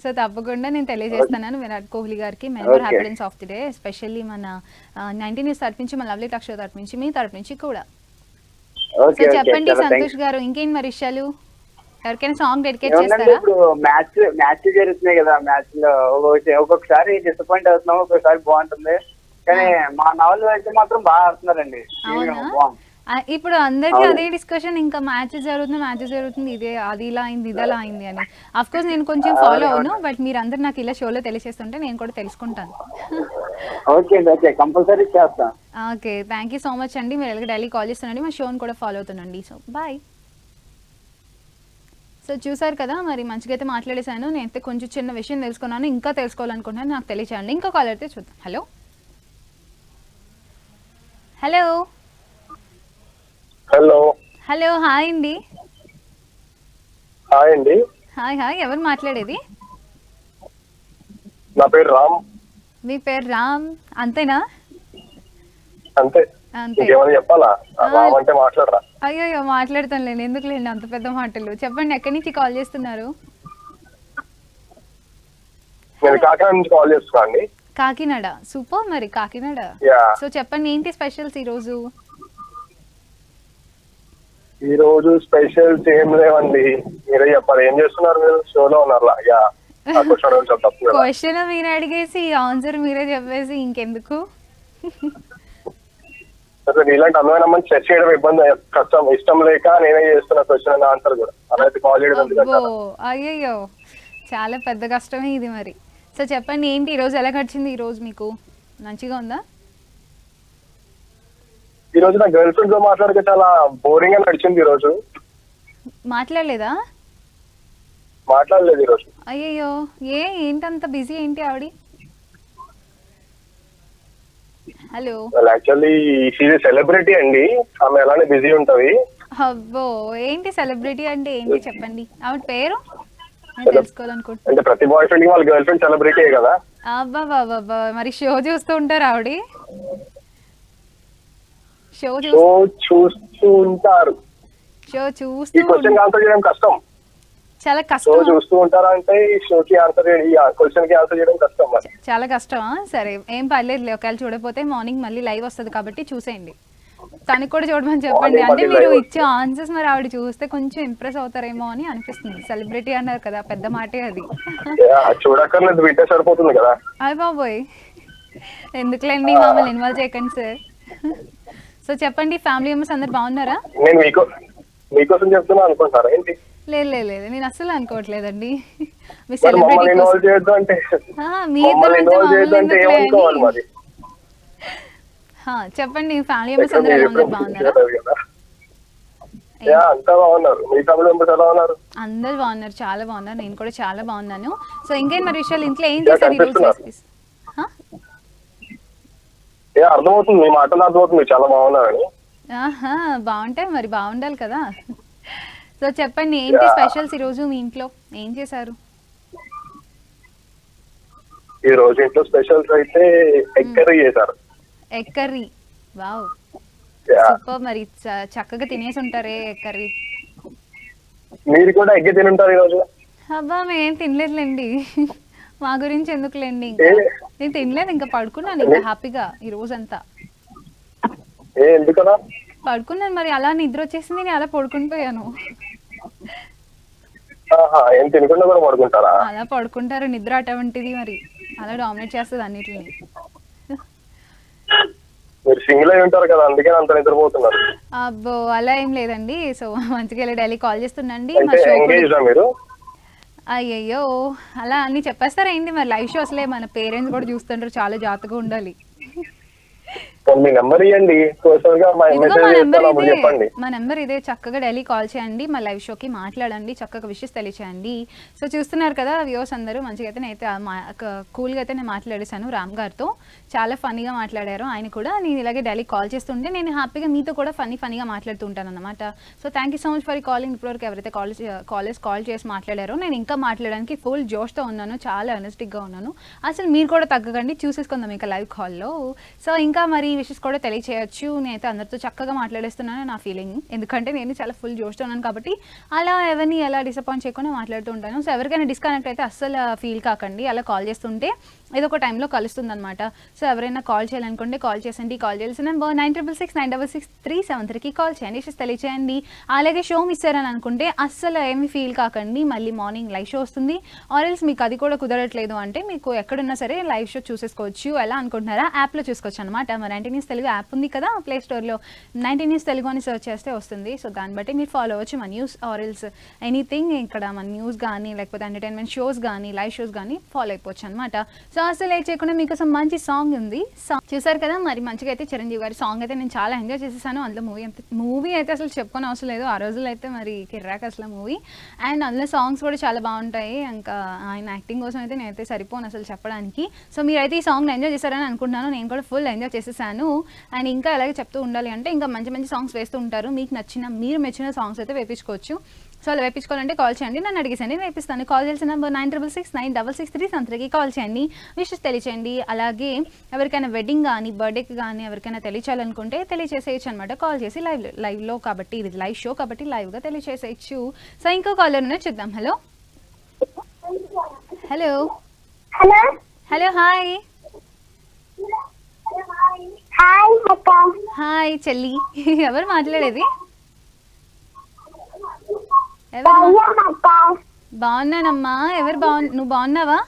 సో తప్పకుండా నేను తెలియజేస్తున్నాను విరాట్ కోహ్లీ గారికి member happiness of the day, especially మన 19 న్యూస్ తరపు నుంచి, మన లవ్లీ టాక్ షో తరపు నుంచి, మీ తరపు నుంచి కూడా. సో చెప్పండి సంతోష్ గారు, ఇంకేం మరి విషయాలు? ఎవరికైనా సాంగ్ డెడికేట్ చేస్తారా? ఇప్పుడు మ్యాచ్ జరుగుతున్నాయి కదా, మ్యాచ్ లో ఒక్కొక్కసారి డిసప్పాయింట్ అవుతున్నాం, ఒక్కొక్కసారి బాగుంటుంది. కానీ మా నవలు అయితే మాత్రం బాగా ఆడుతున్నారండి. అవునా? బాగుంది. ఇప్పుడు అందరికీ అదే డిస్కషన్, ఇంకా మ్యాచెస్ జరుగుతుంది, ఇదే అది ఇలా అయింది ఇది అలా అయింది అని. అఫ్ కోర్స్ నేను కొంచెం ఫాలో అవును, బట్ మీరు అందరు నాకు ఇలా షోలో తెలిసేస్తుంటే నేను కూడా తెలుసుకుంటాను. ఓకే అండి, ఓకే, కంపల్సరీ చేస్తాం. Okay, thank you so much అండి. మీరు ఎలాగ డైలీ కాల్ చేస్తున్నాండి, మా షోని కూడా ఫాలో అవుతుండండి. So bye. సో చూసారు కదా, మరి మంచిగా అయితే మాట్లాడేశాను. నేనైతే కొంచెం చిన్న విషయం తెలుసుకున్నాను, ఇంకా తెలుసుకోవాలనుకుంటున్నాను, నాకు తెలియచేయండి. ఇంకో కాల్ అయితే చూద్దాం. Hello hello hello hello, hi అండి. హాయ్ అండి, హాయ్ హాయ్, ఎవరు మాట్లాడేది? నా పేరు రామ్. మీ పేరు రామ్ అంతేనా? అంతే, అంతే. ఇంకేమైనా చెప్పాలా? రామ్ అంటే మాట్లాడరా? అయ్యో మాట్లాడతానులేండి, ఎందుకు లేండి అంత పెద్ద మాటలు. చెప్పండి, ఎక్కడి నుంచి కాల్ చేస్తున్నారు? నేను కాకినాడ నుంచి కాల్ చేస్తున్నా అండి. కాకినాడ, సూపర్. మరి కాకినాడ, యా. సో చెప్పండి ఏంటి స్పెషల్స్ ఈరోజు? ఈ రోజు స్పెషల్స్ ఏం లేవండి, మీరే చెప్పాలి. ఏం చేస్తున్నారు మీరు? షోలో ఉన్నారు. యా, ఆ క్వశ్చన్ అడగడం తప్పు కదా. క్వశ్చన్ మీరు అడిగేసి ఆన్సర్ మీరే చెప్పేసి ఇంకెందుకు? అసలు ఇలాంటి అందమైన మంది సెర్చ్ చేయడం ఇబ్బంది, కష్టం, ఇష్టం లేక నేనే చేస్తున్న క్వశ్చన్ అండ్ ఆన్సర్ కూడా. అలా అయితే కాల్ చేయడం ఎందుకంటే అబ్బో, అయ్యయ్యో, చాలా పెద్ద కష్టమే ఇది మరి. సో చెప్పండి ఏంటి ఈరోజు ఎలా గడిచింది? ఈరోజు మీకు మంచిగా ఉందా? ఈ రోజు నా గర్ల్ ఫ్రెండ్ తో మాట్లాడితే చాలా బోరింగ్ గా నడిచింది. ఈ రోజు మాట్లాడలేదా? మాట్లాడలేదు ఈ రోజు. అయ్యయ్యో, ఏంటంత బిజీ ఏంటి ఆవిడ? హలో. యాక్చువల్లీ షీఈ్ సెలబ్రిటీ అండి, ఆమె అలానే బిజీ ఉంటది. అబ్బో, ఏంటి సెలబ్రిటీ అంటే ఏంటి చెప్పండి, ఆవిడ పేరు నేను తెలుసుకోవాలనుకుంటున్నా. అంటే ప్రతి బాయ్ ఫ్రెండ్ వాళ్ళ గర్ల్ ఫ్రెండ్ సెలబ్రిటీ కదా. అబ్బా బాబా, మరి షో చూస్తూ ఉంటారు ఆవిడ? షో చూస్తూ ఉంటారు. షో ఈ చూస్తూ క్వశ్చన్ ఆన్సర్ చేయడం కష్టం. చాలా షో కష్టం. చూస్తూ ఉంటారా అంటే ఈ షోకి ఆన్సర్ ఈ క్వశ్చన్ కి ఆన్సర్ చేయడం కష్టం మరి. చాలా కష్టమా? సరే, ఏం పర్లేదులే, ఒకవేళ చూడకపోతే మార్నింగ్ మళ్ళీ లైవ్ వస్తుంది కాబట్టి చూసేయండి. తనకు కూడా చూడమని చెప్పండి. Morning అంటే మళ్ళీ మీరు live ఇచ్చే ఆన్సర్స్ మరి ఆవిడ చూస్తే కొంచెం ఇంప్రెస్ అవుతారేమో అని అనిపిస్తుంది. సెలబ్రిటీ అన్నారు కదా, పెద్ద మాటే అది. చూడక్కర్లేదు, వింటే సరిపోతుంది కదా. అయ్య బాబోయ్, ఎందుకులేండి మమ్మల్ని ఇన్వాల్వ్ చేయకండి సార్. సో చెప్పండి, ఫ్యామిలీ మెంబర్స్ అందరు బాగున్నారా? నేను మీకోసం చెప్తున్నా అనుకుంటారా ఏంటి? లేదు, నేను అస్సలు అనుకోవట్లేదండి. మీ మరి సెలబ్రిటీ మమ్మల్ని ఇన్వాల్వ్ చేయొద్దు అంటే మీ ఇద్దరు మమ్మల్ని ఇన్వాల్వ్ చేయొద్దు అంటే ఏమనుకోవాలి మరి? చెప్పండి, ఫ్యామిలీ మెంబర్స్ అందరూ ఎలా ఉన్నారు? బాగున్నారా? అంతా బాగున్నారు. మీ ఫ్యామిలీ మెంబర్స్ ఎలా ఉన్నారు? అందరు బాగున్నారు, చాలా బాగున్నారు. నేను కూడా చాలా బాగున్నాను. సో ఇంకేం మరి విషయాలు, ఇంట్లో ఏం చేశారు ఈ రోజు? రెసిపీస్ అర్థమవుతుంది, మీ మాటలు అర్థమవుతుంది, మీరు చాలా బాగున్నారని. బాగుంటాయి మరి, బాగుండాలి కదా. సో చెప్పండి ఏంటి స్పెషల్స్ ఈ రోజు మీ ఇంట్లో, ఏం చేశారు? ఈ రోజు ఇంట్లో స్పెషల్స్ అయితే ఎగ్ కర్రీ చేశారు. Egg curry, wow, super. మరి చక్కగా తినేసి ఉంటారే ఎగ్ కర్రీ. మీరు కూడా ఎగ్ తినుంటారు ఈ రోజు. అబ్బా, మేం తినలేదులేండి, మా గురించి ఎందుకులేండి. ఇంకా నేను తినలేదు, ఇంకా పడుకున్నాను ఇంకా హ్యాపీగా ఈ రోజంతా. ఎందుకలా పడుకున్నాను, మరి అలా నిద్ర వచ్చేసింది, నేను అలా పడుకుని పోయాను. ఏం తినకుండా కూడా పడుకుంటారా? అలా పడుకుంటారు, నిద్ర అటువంటిది మరి, అలా డామినేట్ చేస్తుంది అన్నిటిని. మీరు సింగిల్ అయి ఉంటారు కదా, అందుకే అంత నిద్రపోతున్నారు. అబ్బో, అలా ఏం లేదండి. సో మంచిగా వెళ్ళి డైలీ కాల్ చేస్తుండండి. మీరు అయ్యయ్యో, అలా అన్ని చెప్పేస్తారేంటి మరి? లైవ్ షో అసలే మన పేరెంట్స్ కూడా చూస్తుంటారు, చాలా జాగ్రత్తగా ఉండాలి. మీ నెంబర్ ఇవ్వండి, మా నెంబర్ ఇదే, చక్కగా డైలీ కాల్ చేయండి, మా లైవ్ షోకి మాట్లాడండి, చక్కగా విషెస్ తెలియచేయండి. సో చూస్తున్నారు కదా వ్యూవర్స్ అందరూ, మంచిగా అయితే నేనైతే కూల్గా అయితే నేను మాట్లాడేశాను రామ్ గారితో, చాలా ఫన్నీగా మాట్లాడారు ఆయన కూడా. నేను ఇలాగే డైలీ కాల్ చేస్తుంటే నేను హ్యాపీగా మీతో కూడా ఫన్నీగా మాట్లాడుతూ ఉంటాను అనమాట. So thank you so much for calling. ఇప్పటివరకు ఎవరైతే కాల్ చేసి మాట్లాడారో, నేను ఇంకా మాట్లాడడానికి ఫుల్ జోష్తో ఉన్నాను, చాలా ఎనర్జెటిక్గా ఉన్నాను. అసలు మీరు కూడా తగ్గకండి, చూసేసుకుందాం ఇంకా లైవ్ కాల్లో. సో ఇంకా మరి విషెస్ కూడా తెలియచేయచ్చు. నేనైతే అందరితో చక్కగా మాట్లాడేస్తున్నాను నా ఫీలింగ్. ఎందుకంటే నేను చాలా ఫుల్ జోష్తో ఉన్నాను కాబట్టి అలా ఎవరిని ఎలా డిసప్పాయింట్ చేయకుండా మాట్లాడుతూ ఉంటాను. సో ఎవరికైనా డిస్కనెక్ట్ అయితే అస్సలు ఫీల్ కాకండి. అలా కాల్ చేస్తుంటే ఏదో ఒక టైంలో కలుస్తుంది అనమాట. సో ఎవరైనా కాల్ చేయాలనుకుంటే కాల్ చేసండి. కాల్ చేయాల్సిన నెంబర్ 9669663733కి కాల్ చేయండి, విషెస్ తెలియచేయండి. అలాగే షో మిస్ అయ్యారని అనుకుంటే అస్సలు ఏమి ఫీల్ కాకండి. మళ్ళీ మార్నింగ్ లైవ్ షో వస్తుంది. ఆర్ఎల్స్ మీకు అది కూడా కుదరట్లేదు అంటే మీకు ఎక్కడున్నా సరే లైవ్ షో చూసేసుకోవచ్చు. ఎలా అనుకుంటున్నారా, యాప్లో చూసుకోవచ్చు అనమాట. మరి 90 న్యూస్ తెలుగు యాప్ ఉంది కదా ప్లే స్టోర్లో, 90 న్యూస్ తెలుగు అని సెర్చ్ చేస్తే వస్తుంది. సో దాన్ని బట్టి మీరు ఫాలో అవ్వచ్చు మన న్యూస్ ఆర్ఎల్స్ ఎనీథింగ్. ఇక్కడ మన న్యూస్ కానీ లేకపోతే ఎంటర్టైన్మెంట్ షోస్ కానీ లైవ్ షోస్ కానీ ఫాలో అయిపోవచ్చు అనమాట. సో అసలు లేట్ చేయకుండా మీకోసం మంచి సాంగ్ ఉంది. సాంగ్ చూసారు కదా, మరి మంచిగా అయితే చిరంజీవి గారి సాంగ్ అయితే నేను చాలా ఎంజాయ్ చేసేసాను. అందులో మూవీ అయితే అసలు చెప్పుకొని అవసరం లేదు. ఆ రోజుల్లో అయితే మరి కిర్రాక్ అసలు మూవీ. అండ్ అందులో సాంగ్స్ కూడా చాలా బాగుంటాయి. ఇంకా ఆయన యాక్టింగ్ కోసం అయితే నేనైతే సరిపోను అసలు చెప్పడానికి. సో మీరైతే ఈ సాంగ్ని ఎంజాయ్ చేశారని అనుకుంటున్నాను. నేను కూడా ఫుల్ ఎంజాయ్ చేసేసాను. అండ్ ఇంకా అలాగే చెప్తూ ఉండాలి అంటే ఇంకా మంచి మంచి సాంగ్స్ వేస్తూ ఉంటారు. మీకు నచ్చిన మీరు మెచ్చిన సాంగ్స్ అయితే వేపించుకోవచ్చు. సో అలా వేపించుకోవాలంటే కాల్ చేయండి, నన్ను అడిగేసండి వేపిస్తాను. కాల్ చేసిన నెంబర్ 9669663633 కాల్ చేయండి, విషెస్ తెలియచేయండి. అలాగే ఎవరికైనా వెడ్డింగ్ కానీ బర్త్డేకి కానీ ఎవరికైనా తెలియచేయాలనుకుంటే తెలియచేసేయచ్చు అనమాట. కాల్ చేసి లైవ్లో కాబట్టి ఇది లైవ్ షో కాబట్టి లైవ్గా తెలియచేసేయచ్చు. సో ఇంకో కాలర్ ఉన్న చూద్దాం. Hello hello hello hello hi hi అక్క. హాయ్ చెల్లి. ఎవరు మాట్లాడేది? బాగున్నానక్క. బాగున్నానమ్మా. ఎవరు నువ్వు బాగున్నావా?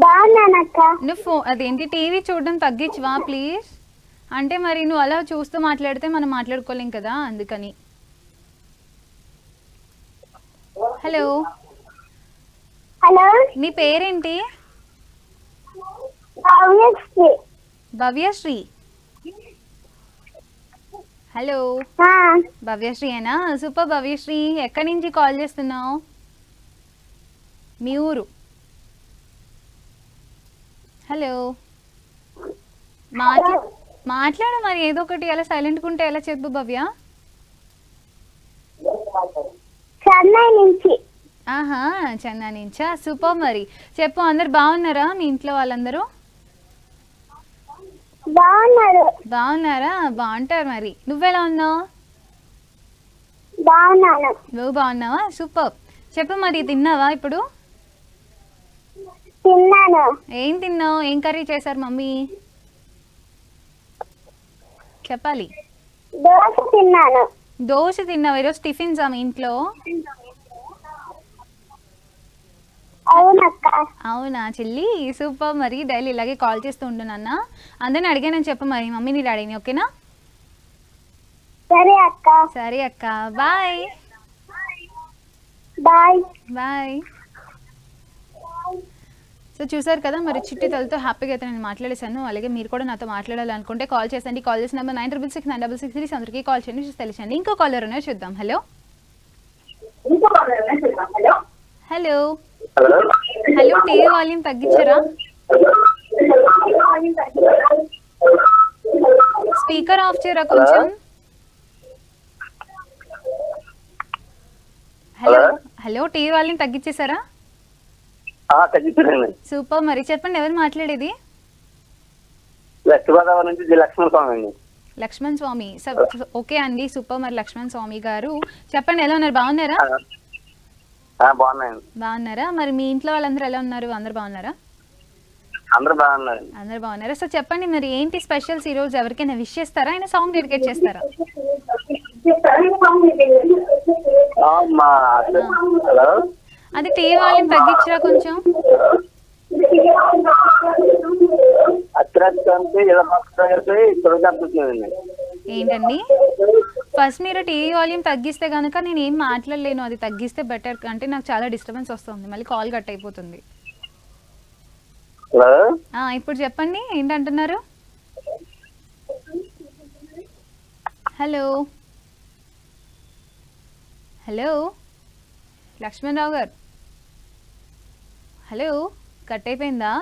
బాగున్నానక్క. నువ్వు అదేంటి టీవీ చూడడం తగ్గించవా ప్లీజ్? అంటే మరి నువ్వు అలా చూస్తూ మాట్లాడితే మనం మాట్లాడుకోలేం కదా, అందుకని. హలో హలో నీ పేరేంటి? భవ్యశ్రీ. భవ్యశ్రీ. హలో ఆ, భవ్యశ్రీ అయినా? సూపర్ భవ్యశ్రీ. ఎక్కడి నుంచి కాల్ చేస్తున్నావు? మీ ఊరు? హలో మాట్లాడు మరి ఏదో ఒకటి. అలా సైలెంట్గా ఉంటే ఎలా చెప్పు భవ్య? చెన్నై నుంచి. ఆహా, చెన్నై నుంచా? సూపర్. మరి చెప్పు, అందరు బాగున్నారా మీ ఇంట్లో వాళ్ళందరూ? బాగున్నారు. బాగున్నారా? బాగుంటారు. మరి నువ్వెలా ఉన్నావు? బాగున్నాను. నువ్వు బాగున్నావా? సూపర్. చెప్పు, మరి తిన్నావా ఇప్పుడు? తిన్నాను. ఏం తిన్నావు? ఏం కర్రీ చేశారు మమ్మీ? చెప్పాలి. దోశ తిన్నాను. దోశ తిన్నావు. ఈరోజు టిఫిన్సా మీ ఇంట్లో? అవునక్క. అవునా చెల్లి? సూపర్. మరి డైలీ ఇలాగే కాల్ చేస్తూ ఉండు నాన్న. అందరిని అడిగానని చెప్పు మరి మమ్మీని డాడీని, ఓకేనా? సరే అక్క. సరే అక్క, బాయ్ బాయ్ బాయ్. సో చూసారు కదా, మరి చిట్టి తలతో హ్యాపీగా అయితే నేను మాట్లాడేశాను. అలాగే మీరు కూడా నాతో మాట్లాడాలనుకుంటే కాల్ చేసండి. కాల్ చేసిన నెంబర్ 9669663633 అందరికీ కాల్ చేయండి, తెలియచండి. ఇంకో కాలర్ ఉన్నాయో చూద్దాం. Hello hello hello TV volume తగ్గించరా? స్పీకర్ ఆఫ్ చేయరా కొంచెం? హలో హలో టీవీ వాల్యూమ్ తగ్గించేసారా? సూపర్. మరి చెప్పండి, ఎవరు మాట్లాడేది? వెస్ట్ గోదావరి నుంచి లక్ష్మణ స్వామి అండి. లక్ష్మణ్ స్వామి. ఓకే అండి, సూపర్. మరి లక్ష్మణ్ స్వామి గారు చెప్పండి, ఎలా ఉన్నారు? బాగున్నారా? బాగున్నారా? మరి మీ ఇంట్లో వాళ్ళందరూ ఎలా ఉన్నారు? అందరు బాగున్నారా? అందరూ బాగున్నారు. అందరు బాగున్నారా? సో చెప్పండి, మరి ఏంటి స్పెషల్స్ ఈ రోజు? ఎవరికైనా విష్ చేస్తారా? ఆయన సాంగ్ డెడికేట్ చేస్తారా? అది టీవీ వాల్యూమ్ తగ్గించరా కొంచెం? ఏంటండి? ఫస్ట్ మీరు టీవీ వాల్యూమ్ తగ్గిస్తే కనుక నేను ఏం మాట్లాడలేను. అది తగ్గిస్తే బెటర్, అంటే నాకు చాలా డిస్టర్బెన్స్ వస్తుంది, మళ్ళీ కాల్ కట్ అయిపోతుంది. ఇప్పుడు చెప్పండి, ఏంటంటున్నారు? హలో హలో లక్ష్మణ్ రావు గారు, హలో కట్ అయిపోయిందా?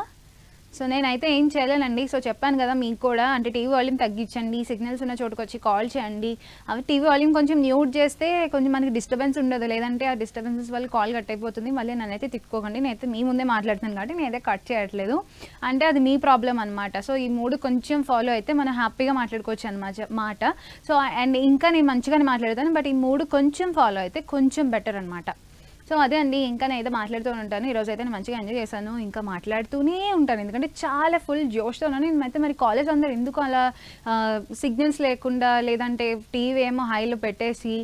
సో నేనైతే ఏం చేయలేనండి. సో చెప్పాను కదా మీకు కూడా, అంటే టీవీ వాల్యూమ్ తగ్గించండి, సిగ్నల్స్ ఉన్న చోటుకు వచ్చి కాల్ చేయండి. అవి టీవీ వాల్యూమ్ కొంచెం మ్యూట్ చేస్తే కొంచెం మనకి డిస్టర్బెన్స్ ఉండదు, లేదంటే ఆ డిస్టర్బెన్సెస్ వల్ల కాల్ కట్ అయిపోతుంది. మళ్ళీ నన్నైతే తిట్టుకోకండి, నేనైతే మీ ముందే మాట్లాడుతున్నాను కాబట్టి నేనైతే కట్ చేయట్లేదు, అంటే అది మీ ప్రాబ్లం అనమాట. సో ఈ 3 కొంచెం ఫాలో అయితే మనం హ్యాపీగా మాట్లాడుకోవచ్చు మాట. సో అండ్ ఇంకా నేను మంచిగానే మాట్లాడతాను, బట్ ఈ 3 కొంచెం ఫాలో అయితే కొంచెం బెటర్ అనమాట. సో అదే అండి, ఇంకా నేనైతే మాట్లాడుతూ ఉంటాను. ఈరోజు అయితే నేను మంచిగా ఎంజాయ్ చేశాను, ఇంకా మాట్లాడుతూనే ఉంటాను, ఎందుకంటే చాలా ఫుల్ జోష్తో ఉన్నాను. నేనైతే మరి కాలేజ్ అందరూ ఎందుకు అలా సిగ్నల్స్ లేకుండా, లేదంటే టీవీ ఏమో హైలో పెట్టేసి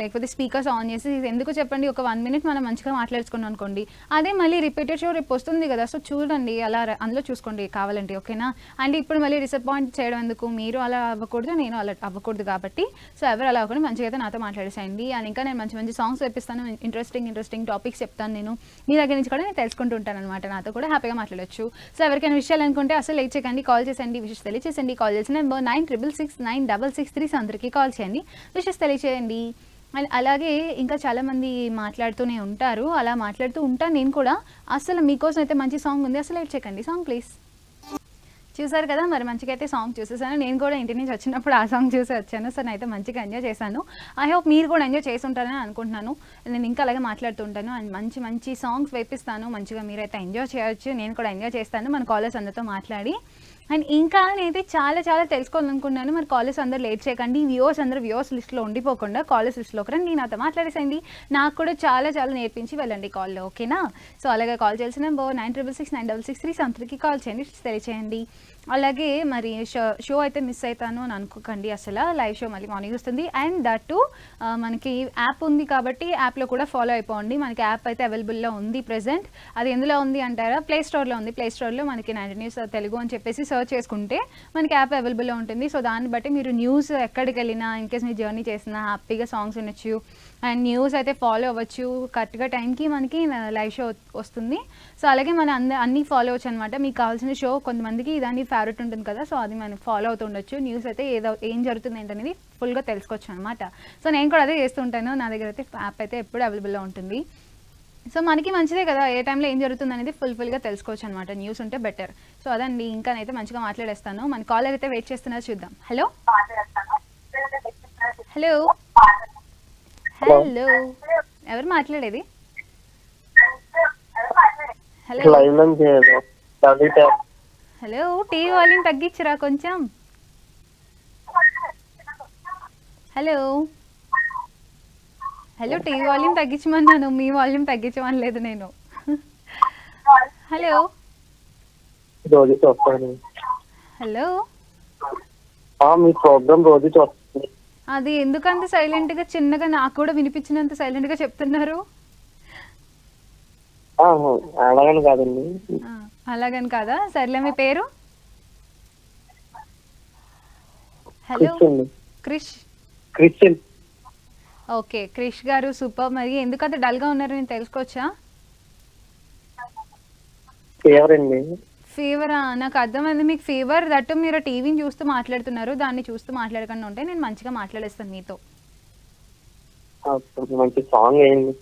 లేకపోతే స్పీకర్స్ ఆన్ చేసి ఎందుకు చెప్పండి, ఒక 1 minute మనం మంచిగా మాట్లాడుకున్నాం అనుకోండి, అదే మళ్ళీ రిపీటెడ్ షో రేపు వస్తుంది కదా, సో చూడండి అలా అందులో చూసుకోండి కావాలంటే, ఓకేనా. అండ్ ఇప్పుడు మళ్ళీ డిసప్పాయింట్ చేయడం ఎందుకు, మీరు అలా అవ్వకూడదు, నేను అలా అవ్వకూడదు కాబట్టి, సో ఎవరు అలా అవ్వకుండా మంచిగా అయితే నాతో మాట్లాడేసేయండి. అండ్ ఇంకా నేను మంచి మంచి సాంగ్స్ వేపిస్తాను, ఇంట్రెస్టింగ్ టాపిక్స్ చెప్తాను, నేను మీ దగ్గర నుంచి కూడా నేను తెలుసుకుంటూ ఉంటాను అనమాట, నాతో కూడా హ్యాపీగా మాట్లాడొచ్చు. సో ఎవరికైనా విషయాలు అనుకుంటే అసలు లేట్ చేయకండి, కాల్ చేసేయండి, విషెస్ తెలియచేసండి. కాల్ చేసిన నెంబర్ 9666966663 అందరికీ కాల్ చేయండి, విషెస్ తెలియచేయండి. అండ్ అలాగే ఇంకా చాలామంది మాట్లాడుతూనే ఉంటారు, అలా మాట్లాడుతూ ఉంటాను నేను కూడా. అసలు మీకోసం అయితే మంచి సాంగ్ ఉంది, అసలు లేట్ చేయకండి, సాంగ్ ప్లీజ్. చూసారు కదా, మరి మంచిగా అయితే సాంగ్ చూసేసాను. నేను కూడా ఇంటి నుంచి వచ్చినప్పుడు ఆ సాంగ్ చూసి వచ్చాను. సో నేనైతే మంచిగా ఎంజాయ్ చేశాను. ఐ హోప్ మీరు కూడా ఎంజాయ్ చేసి ఉంటారని అనుకుంటున్నాను. నేను ఇంకా అలాగే మాట్లాడుతూ ఉంటాను అండ్ మంచి మంచి సాంగ్స్ వేపిస్తాను, మంచిగా మీరైతే ఎంజాయ్ చేయొచ్చు, నేను కూడా ఎంజాయ్ చేస్తాను మన కాలర్స్ అందరితో మాట్లాడి. అండ్ ఇంకా నేనైతే చాలా చాలా తెలుసుకోవాలనుకున్నాను, మరి కాలేజ్ అందరూ లేట్ చేయకండి, వ్యూవర్స్ అందరూ వ్యూవర్స్ లిస్ట్లో ఉండిపోకుండా కాలేజ్ లిస్ట్లోకి రండి, నాతో మాట్లాడేసేయండి, నాకు కూడా చాలా చాలా నేర్పించి వెళ్ళండి కాల్లో, ఓకేనా. సో అలాగే కాల్ చేయాల్సిన నెంబర్ 9666966663 అందరికీ కాల్ చేయండి, తెలియచేయండి. అలాగే మరి షో అయితే మిస్ అవుతాను అని అనుకోకండి, అసలు లైవ్ షో మళ్ళీ మార్నింగ్ వస్తుంది. అండ్ దట్ మనకి యాప్ ఉంది కాబట్టి యాప్లో కూడా ఫాలో అయిపోండి. మనకి యాప్ అయితే అవైలబుల్లో ఉంది ప్రెజెంట్. అది ఎందులో ఉంది అంటారా, ప్లే స్టోర్లో ఉంది. ప్లే స్టోర్లో మనకి 90 న్యూస్ తెలుగు అని చెప్పేసి సర్చ్ చేసుకుంటే మనకి యాప్ అవైలబుల్లో ఉంటుంది. సో దాన్ని బట్టి మీరు న్యూస్ ఎక్కడికి వెళ్ళినా, ఇన్కేస్ మీరు జర్నీ చేసినా హ్యాపీగా సాంగ్స్ వినొచ్చు అండ్ న్యూస్ అయితే ఫాలో అవ్వచ్చు. కరెక్ట్గా టైంకి మనకి లైవ్ షో వస్తుంది. సో అలాగే మన అన్నీ ఫాలో అవ్వచ్చు అనమాట. మీకు కావాల్సిన షో కొంతమందికి దాన్ని ఫేవరెట్ ఉంటుంది కదా, సో అది మనం ఫాలో అవుతూ ఉండొచ్చు. న్యూస్ అయితే ఏం జరుగుతుంది ఏంటనేది ఫుల్గా తెలుసుకోవచ్చు అనమాట. సో నేను కూడా అదే చేస్తుంటాను, నా దగ్గర అయితే యాప్ అయితే ఎప్పుడు అవైలబుల్లో ఉంటుంది. సో మనకి మంచిదే కదా, ఏ టైంలో ఏం జరుగుతుంది అనేది ఫుల్గా తెలుసుకోవచ్చు అనమాట, న్యూస్ ఉంటే బెటర్. సో అదండి, ఇంకా అయితే మంచిగా మాట్లాడేస్తాను. మన కాలర్ అయితే వెయిట్ చేస్తున్నారు, చూద్దాం. హలో హలో హలో, ఎవరు మాట్లాడేది? హలో హలో, టీవీ వాల్యూమ్ తగ్గించరా కొంచెం. హలో హలో, టీవీ వాల్యూమ్ తగ్గించమన్నాను, మీ వాల్యూమ్ తగ్గించమనలేదు నేను. హలో హలో, మీ ప్రోగ్రామ్ రోజు చూస్తుంది. అది ఎందుకంత సైలెంట్గా చిన్నగా, నాకు కూడా వినిపించినంత సైలెంట్గా చెప్తున్నారు? అలాగని కాదండి. అలాగని కాదా, సర్లే. మీ పేరు? హలో క్రిష్. ఓకే క్రిష్ గారు, సూపర్. మరి ఎందుకంత డల్గా ఉన్నారు, నేను తెలుసుకోవచ్చా? ఫీవరా? నాకు అర్థమైంది మీకు ఫీవర్, దట్టు మీరు టీవీని చూస్తూ మాట్లాడుతున్నారు, దాన్ని చూస్తూ మాట్లాడకుండా ఉంటే నేను మంచిగా మాట్లాడేస్తాను మీతో. మంచి సాంగ్ ఏంటి?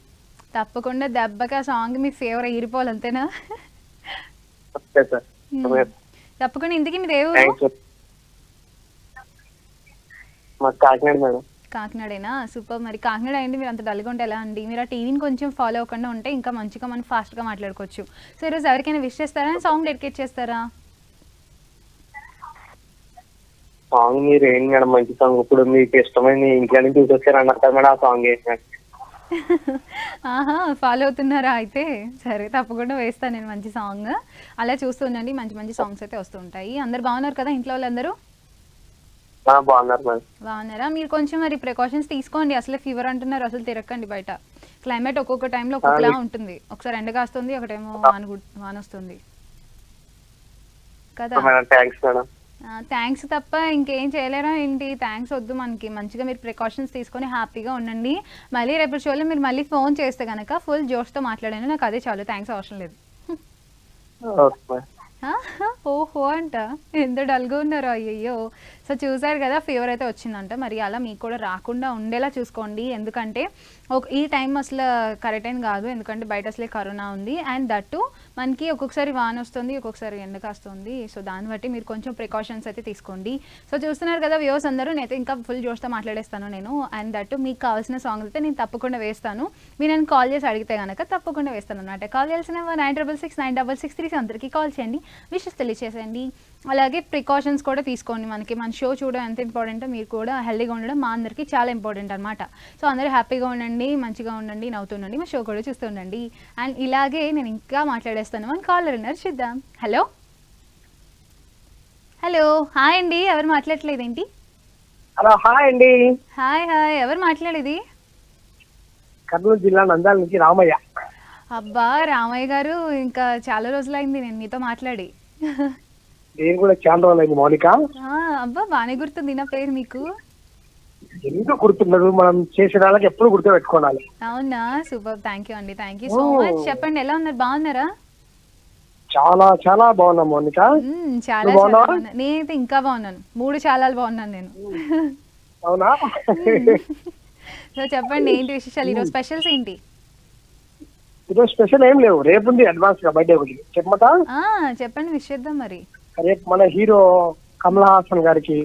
తప్పకుండా, దెబ్బకి ఆ సాంగ్ మీ ఫేవర్ ఎగిరిపోవాలి, అంతేనా? తప్పకుండా. ఇంతకీ మీరు ఏ ఊరు? కాకినాడ మేడం. కాకినాడేనా? సూపర్. మరి కాకినాడ అయింది, మీరు అంత డల్గా ఉంటే ఎలా అండి? మీరు ఆ టీవీని కొంచెం ఫాలో అవ్వకుండా ఉంటే ఇంకా మంచిగా మనం ఫాస్ట్గా మాట్లాడుకోవచ్చు. సో ఈరోజు ఎవరికైనా విష్ చేస్తారా, సాంగ్ డెడికేట్ చేస్తారా? సాంగ్ మీరు ఏంటి మేడం, మంచి సాంగ్ ఇప్పుడు మీకు ఇష్టమైన ఇంట్లో నుంచి చూసొచ్చారు అన్నారు కదా మేడం, ఆ సాంగ్ ఏంటి? ఆహా, ఫాలో అవుతున్నారా అయితే? సరే, తప్పకుండా వేస్తాను నేను మంచి సాంగ్. అలా చూస్తూ ఉండండి, మంచి మంచి సాంగ్స్ అయితే వస్తూ ఉంటాయి. అందరు బాగున్నారు కదా ఇంట్లో వాళ్ళందరూ? బాగున్నారా? మీరు కొంచెం మరి ప్రికాషన్స్ తీసుకోండి. అసలే ఫీవర్ అంటున్నారు, అసలు తిరగకండి బయట. క్లైమేట్ ఒక్కొక్క టైంలో ఒక్కొక్కలా ఉంటుంది, ఒకసారి ఎండ కాస్తుంది, ఒకటేమో వాన వస్తుంది కదా. థ్యాంక్స్ తప్ప ఇంకేం చేయలేరా ఏంటి? థ్యాంక్స్ వద్దు మనకి. మంచిగా మీరు ప్రికాషన్స్ తీసుకొని హ్యాపీగా ఉండండి. మళ్ళీ రేపు షోలో మీరు మళ్ళీ ఫోన్ చేస్తే కనుక ఫుల్ జోష్తో మాట్లాడాను, నాకు అదే చాలు, థ్యాంక్స్ అవసరం లేదు. ఓహో అంట, ఎంత డల్గా ఉన్నారు, అయ్యయ్యో. సో చూసారు కదా ఫీవర్ అయితే వచ్చిందంట. మరి అలా మీకు కూడా రాకుండా ఉండేలా చూసుకోండి. ఎందుకంటే ఈ టైం అసలు కరెక్ట్ అయిన కాదు. ఎందుకంటే బయట అసలే కరోనా ఉంది. అండ్ దట్టు మనకి ఒక్కొక్కసారి వాన వస్తుంది, ఒక్కొక్కసారి ఎండ కాస్తుంది. సో దాన్ని బట్టి మీరు కొంచెం ప్రికాషన్స్ అయితే తీసుకోండి. సో చూస్తున్నారు కదా వ్యూవర్స్ అందరూ, నేనైతే ఇంకా ఫుల్ జోష్తో మాట్లాడేస్తాను నేను. అండ్ దట్టు మీకు కావాల్సిన సాంగ్స్ అయితే నేను తప్పకుండా వేస్తాను. మీరు నేను కాల్ చేసి అడిగితే కనుక తప్పకుండా వేస్తాను అనమాట. కాల్ చేయాల్సిన 96696663 అందరికీ కాల్ చేయండి, విషెస్ తెలియచేసేయండి. అలాగే ప్రికాషన్స్ కూడా తీసుకోండి. మన షో చూడడం ఎంత ఇంపార్టెంటో మీరు కూడా హెల్దీగా ఉండడం మా అందరికీ చాలా ఇంపార్టెంట్ అనమాట. సో అందరూ హ్యాపీగా ఉండండి, మంచిగా ఉండండి, నవ్వుతుండండి, మా షో కూడా చూస్తూ ఉండండి. అండ్ ఇలాగే నేను ఇంకా మాట్లాడేస్తాను. మన కాలర్ ఉన్నారు, చూద్దాం. హలో హలో, హాయ్ అండి. ఎవరు మాట్లాడట్లేదు ఏంటి? హలో, హాయ్ అండి. హాయ్ హాయ్, ఎవరు మాట్లాడేది? కర్నూలు జిల్లా నంద్యాల నుంచి రామయ్య. అబ్బా రామయ్య గారు, ఇంకా చాలా రోజులైంది నేను మీతో మాట్లాడి. నేను కూడా చాలా రోజులైంది మౌనిక. అబ్బా బాగానే గుర్తుంది నా పేరు మీకు. ఎందుకు గుర్తున్నారు, మనం చేసిన వాళ్ళకి ఎప్పుడు గుర్తు పెట్టుకోవాలి. అవునా, సూపర్, థ్యాంక్ యూ అండి, థ్యాంక్ యూ సో మచ్. చెప్పండి ఎలా ఉన్నారు, బాగున్నారా? చాలా చాలా బాగున్నా మౌనిక. చాలా బాగున్నా. నేనైతే ఇంకా బాగున్నాను, 3 చాలా బాగున్నాను నేను. అవునా? సో చెప్పండి ఏంటి విశేషాలు, ఈరోజు స్పెషల్స్ ఏంటి? ఈరోజు స్పెషల్ ఏం లేవు, రేపు ఉంది అడ్వాన్స్ గా బర్త్డే ఒకటి. చెప్పమంటా? చెప్పండి, విష్ చేద్దాం మరి. రేపు మన హీరో కమల్ హాసన్ గారికి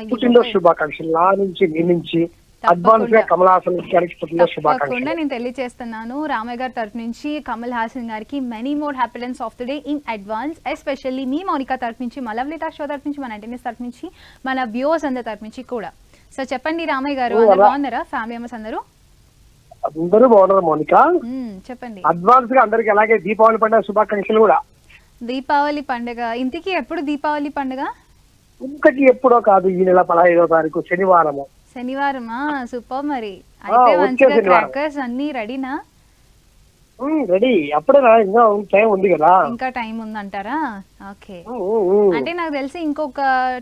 పుట్టినరోజు శుభాకాంక్షలు నా నుంచి మీ నుంచి. అడ్వాన్స్ గా కమల్ హాసన్ గారికి పుట్టినరోజు శుభాకాంక్షలు నేను తెలియజేస్తున్నాను. రామయ్య గారి తరఫు నుంచి కమల్ హాసన్ గారికి many more happiness of the day in advance. Especially మీ మౌనిక తరఫు నుంచి, మా లవ్లీ టాక్ షో తరఫు నుంచి, మన అంటెనిస్ తరఫు నుంచి, మన వ్యూవర్స్ అందరి తరఫు నుంచి కూడా. సో చెప్పండి రామయ్య గారు, అందరు బాగున్నారా? ఫ్యామిలీ మెంబర్స్ అందరూ బాగున్నారు మౌనిక. చెప్పండి. అడ్వాన్స్ గా అందరికి అలాగే దీపావళి పండుగ శుభాకాంక్షలు కూడా. దీపావళి పండుగ ఇంతకీ ఎప్పుడు దీపావళి పండుగ? ఇంతకీ ఎప్పుడో కాదు, ఈ నెల 15వ తారీఖు శనివారము. శనివారమా? సూపర్. మరి అయితే మంచిగా క్రాకర్స్ అన్ని రెడీనా? రెడీ. అప్పుడే ఇంకా టైం ఉంది కదా. ఇంకా టైం ఉందంటారా? ఓకే. అంటే నాకు తెలిసి ఇంకొక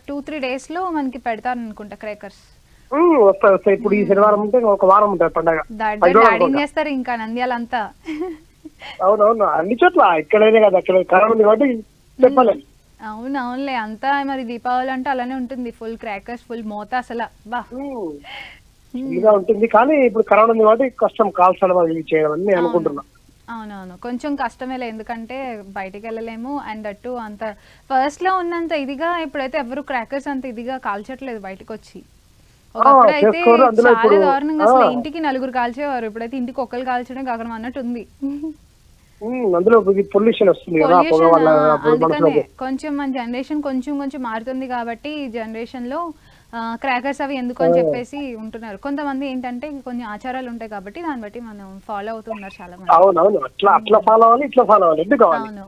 2-3 days లో మనకి పెడతారు అనుకుంటా క్రాకర్స్. వస్తాయి. ఇప్పుడు ఈ శనివారం ఉంటే ఒక వారం ఉంటుంది పండగ. డాడీ చేస్తారు ఇంకా నంద్యాలంతా. అవునవును, అన్ని చోట్ల ఎక్కడైనా కదా, అక్కడ కరోనా ఉంది కాబట్టి చెప్పలేదు. అవునవునులే, అంతా మరి దీపావళి అంటే అలానే ఉంటుంది, ఫుల్ క్రాకర్స్, ఫుల్ మోత అసలు ఇలా ఉంటుంది. కానీ ఇప్పుడు కరోనా ఉంది కాబట్టి కష్టం కాల్చడం అది చేయడం అని నేను అనుకుంటున్నా. అవునవును, కొంచెం కష్టమేలే, ఎందుకంటే బయటికి వెళ్ళలేము. అండ్ అటు అంత ఫస్ట్ లో ఉన్నంత ఇదిగా ఇప్పుడైతే ఎవరు క్రాకర్స్ అంత ఇదిగా కాల్చట్లేదు బయటకు వచ్చి. ఒకప్పుడు అయితే చాలా దారుణంగా, అసలు ఇంటికి 4 కాల్చేవారు, ఇప్పుడైతే ఇంటికి 1 కాల్చడం కాకుండా అన్నట్టు ఉంది. అందులో పొల్యూషన్ వస్తుంది కదా, అందుకనే కొంచెం మన జనరేషన్ కొంచెం మారుతుంది కాబట్టి ఈ జనరేషన్ లో క్రాకర్స్ అవి ఎందుకు అని చెప్పేసి ఉంటున్నారు. కొంతమంది ఏంటంటే కొన్ని ఆచారాలు ఉంటాయి కాబట్టి దాన్ని బట్టి మనం ఫాలో అవుతున్నారు చాలా మంది. అవునవును, అట్లా ఫాలో అవ్వాలి, ఇట్లా ఫాలో అవ్వాలి, ఎందుకు కావాలి. అవును,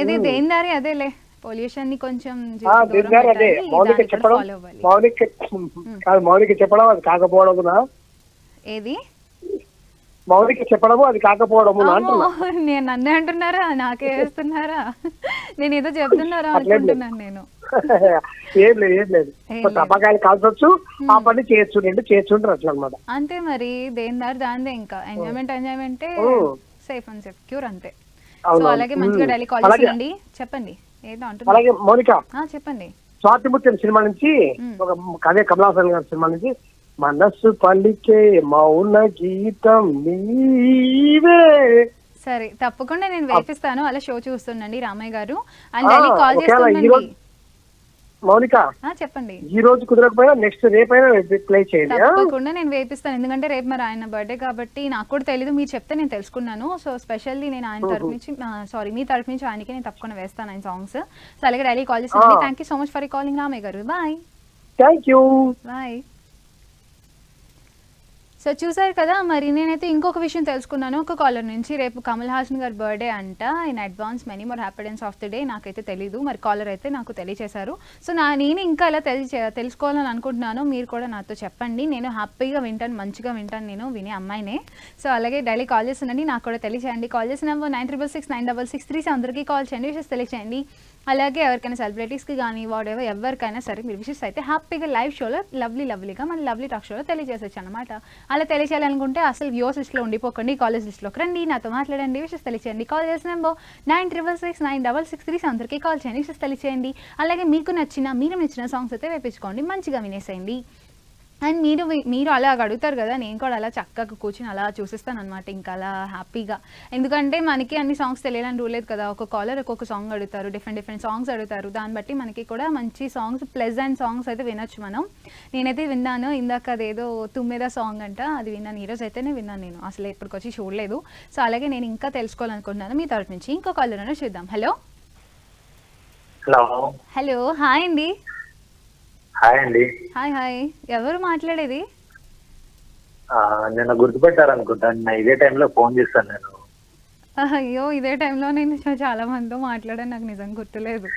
ఏది దేని దారి అదేలే, పొల్యూషన్ ని కొంచెం మౌలిక చెప్పడం అది కాకపోవడం. ఏది మౌలిక చెప్పడము అది కాకపోవడము నేను నన్నే అంటున్నారా, నాకే వేస్తున్నారా? నేను ఏదో చెప్తున్నారా అనుకుంటున్నాను నేను. ఏం లేదు, టపాకాయలు కాల్చొచ్చు, ఆ పని చేయొచ్చు, 2 చేయొచ్చు అట్లా అనమాట. అంతే మరి, దేని దారి దాందే. ఇంకా ఎంజాయ్మెంట్ సేఫ్ అండ్ సెక్యూర్ అంతే. సో అలాగే మంచిగా డైలీ కాల్ చేయండి. చెప్పండి ఏదో అంటున్నారు. అలాగే మౌనిక చెప్పండి. స్వాతి ముత్యం సినిమా నుంచి ఒక అదే కమల్ హాసన్ గారి సినిమా నుంచి, మనస్సు పలికే మౌన గీతం నీవే. సరే తప్పకుండా నేను వేపిస్తాను, అలా షో చూస్తుండండి రామయ్య గారు. అండ్ డైలీ కాల్ చేస్తుండండి. మౌనిక చెప్పండి. ఈ రోజు కుదరకపోయినా నెక్స్ట్ రేపైనా ప్లే చేయండి. తప్పకుండా నేను వేపిస్తాను, ఎందుకంటే రేపు మరి ఆయన బర్త్డే కాబట్టి నాకు కూడా తెలీదు, మీరు చెప్తే నేను తెలుసుకున్నాను. సో స్పెషల్లీ నేను ఆయన తరఫు నుంచి మీ తరఫు నుంచి ఆయనకి నేను తప్పకుండా వేస్తాను ఆయన సాంగ్స్. సో అలాగే డైలీ కాల్ చేస్తాను. Thank you so much for calling Ramayya గారు. Bye. Thank you. Bye. So చూసారు కదా, మరి నేనైతే ఇంకొక విషయం తెలుసుకున్నాను ఒక కాలర్ నుంచి. రేపు కమల్ హాసన్ గారి బర్త్డే అంట. In advance many more happiness of the day. నాకైతే తెలీదు, మరి కాలర్ అయితే నాకు తెలియచేశారు. సో నేను ఇంకా ఇలా తెలుసుకోవాలని అనుకుంటున్నాను. మీరు కూడా నాతో చెప్పండి, నేను హ్యాపీగా వింటాను, మంచిగా వింటాను, నేను వినే అమ్మాయినే. సో అలాగే డైలీ కాల్ చేస్తుందండి, నాకు కూడా తెలియచేయండి. కాల్ చేసిన నెంబర్ 96696663. అందరికీ కాల్ చేయండి, విషెస్ తెలియచేయండి. అలాగే ఎవరికైనా సెలబ్రిటీస్కి కానీ వాడెవర్ ఎవరికైనా సరే మీరు విషెస్ అయితే హ్యాపీగా లైవ్ షోలో లవ్లీగా మన లవ్లీ టాక్ షోలో తెలియజేసచ్చు అనమాట. అలా తెలియచేయాలనుకుంటే అసలు వ్యూస్ లిస్ట్లో ఉండిపోకండి, కాలేజ్ లిస్ట్లోకి రండి, నాతో మాట్లాడండి, విషెస్ తెలియచేయండి. కాల్ చేసిన నెంబర్ 96669666 అందరికీ కాల్ చేయండి, విషెస్ తెలియచేయండి. అలాగే మీకు నచ్చిన సాంగ్స్ అయితే వేపించుకోండి, మంచిగా వినేసేయండి. అండ్ మీరు అలా అడుగుతారు కదా, నేను కూడా అలా చక్కగా కూర్చొని అలా చూసిస్తాను అనమాట, ఇంకా అలా హ్యాపీగా. ఎందుకంటే మనకి అన్ని సాంగ్స్ తెలియాలని రూల్ లేదు కదా, ఒక కాలర్ ఒక్కొక్క సాంగ్ అడుగుతారు, డిఫరెంట్ సాంగ్స్ అడుగుతారు, దాన్ని బట్టి మనకి కూడా మంచి సాంగ్స్ ప్లెజెంట్ సాంగ్స్ అయితే వినొచ్చు మనం. నేనైతే విన్నాను ఇందాక అదేదో తుమ్మెద సాంగ్ అంట, అది విన్నాను, ఈరోజు అయితేనే విన్నాను, నేను అసలు ఎప్పటికొచ్చి చూడలేదు. సో అలాగే నేను ఇంకా తెలుసుకోవాలనుకుంటున్నాను మీ తరఫు నుంచి. ఇంకో కాలర్ చూద్దాం. హలో హలో, హాయ్ అండి. హాయ్ అండి. హాయ్, ఎవరు మాట్లాడేది? నిన్న గుర్తుపెట్టారనుకుంటాను, నేను ఇదే టైంలో ఫోన్ చేస్తాను నేను. అయ్యో, ఇదే టైంలో నేను చాలా మందితో మాట్లాడాను, నాకు నిజంగా గుర్తులేదు.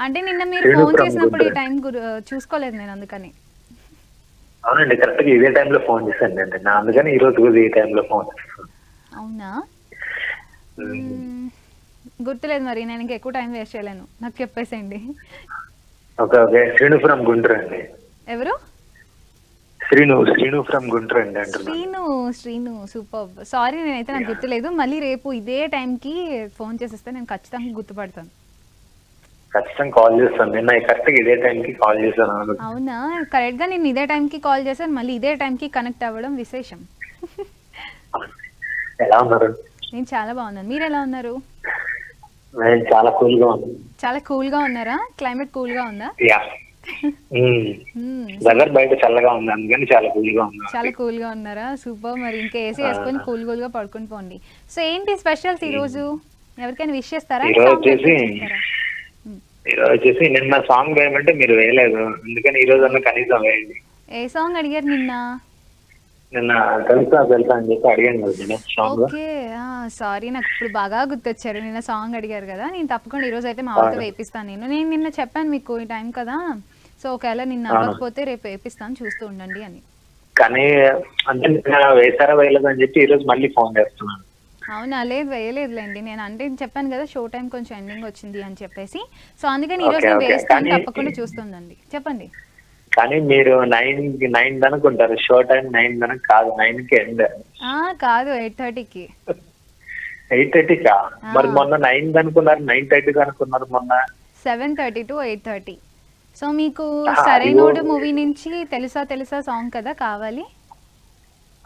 అంటే నిన్న మీరు ఫోన్ చేసినప్పుడు ఈ టైం చూసుకోలేదు నేను, అందుకని. అవునండి, కరెక్ట్ గా ఇదే టైంలో ఫోన్ చేశాను నేను, అందుకని ఈ రోజు కూడా ఈ టైంలో ఫోన్ చేస్తాను. అవునా, గుర్తులేదు మరి, నేను ఇంకా ఎక్కువ టైం వేస్ట్ చేయలేను, నాకు చెప్పేసేయండి. ఓకే, శ్రీను ఫ్రమ్ గుంటూరు అండి. ఎవరు? శ్రీను ఫ్రమ్ గుంటూరు అండి అంటున్నాను. శ్రీను సూపర్. సారీ, నేనైతే నాకు గుర్తులేదు. మళ్ళీ రేపు ఇదే టైంకి ఫోన్ చేసేస్తే నేను ఖచ్చితంగా గుర్తుపడతాను. ఖచ్చితంగా కాల్ చేస్తాను, నేను కరెక్ట్గా ఇదే టైంకి కాల్ చేశాను. అవునా, కరెక్ట్గా నేను ఇదే టైంకి కాల్ చేశాను, మళ్ళీ ఇదే టైంకి కనెక్ట్ అవ్వడం విశేషం. ఎలా ఉన్నారు? నేను చాలా బాగున్నాను, మీరు ఎలా ఉన్నారు? నేను చాలా కూల్గా ఉన్నాను. చాలా కూల్గా ఉన్నారా? క్లైమేట్ కూల్గా ఉందా? దగ్గర బయట చల్లగా ఉంది, అందుకని చాలా కూల్గా ఉన్నా. చాలా కూల్గా ఉన్నారా? సూపర్. మరి ఇంకా ఏసీ వేసుకొని కూల్గా పడుకొని పోండి. సో ఏంటి స్పెషల్స్ ఈ రోజు? ఎవరికైనా విష్ చేస్తారా? ఈరోజు వచ్చేసి నిన్న సాంగ్ వేయమంటే మీరు వేయలేదు, అందుకని ఈ రోజు అన్న కనీసం వేయండి. ఏ సాంగ్ అడిగారు నిన్న? నిన్న తెలుసా అని చెప్పి అడిగాను కదా సాంగ్. ఓకే, సారీ, నాకు ఇప్పుడు బాగా గుర్తొచ్చారు, నిన్న సాంగ్ అడిగారు కదా. నేను తప్పకుండా ఈ రోజు అయితే మా వాళ్ళతో వేపిస్తాను. నేను నిన్న చెప్పాను మీకు ఈ టైం కదా, సో ఒకవేళ నిన్న అవ్వకపోతే రేపు వేపిస్తాను, చూస్తూ ఉండండి అని. కానీ అంటే నిన్న వేసారా వేయలేదు అని చెప్పి ఈ రోజు మళ్ళీ ఫోన్ చేస్తున్నాను. అవునా, లేదు వేయలేదులేండి, నేను అంటే చెప్పాను కదా షో టైం కొంచెం ఎండింగ్ వచ్చింది అని చెప్పేసి, సో అందుకని ఈ రోజు నేను వేస్తాను, తప్పకుండా చూస్తుండండి. చెప్పండి. కానీ మీరు 9 అనుకుంటారు, షో టైం 9 కాదు, 9కి ఎండ్. కాదు, 8:30కి. 8:30కా? మరి మొన్న 9 అనుకున్నారు, 9:30 అనుకున్నారు మొన్న. 7:30 to 8:30. సో మీకు సరైనోడు మూవీ నుంచి తెలుసా సాంగ్ కదా కావాలి?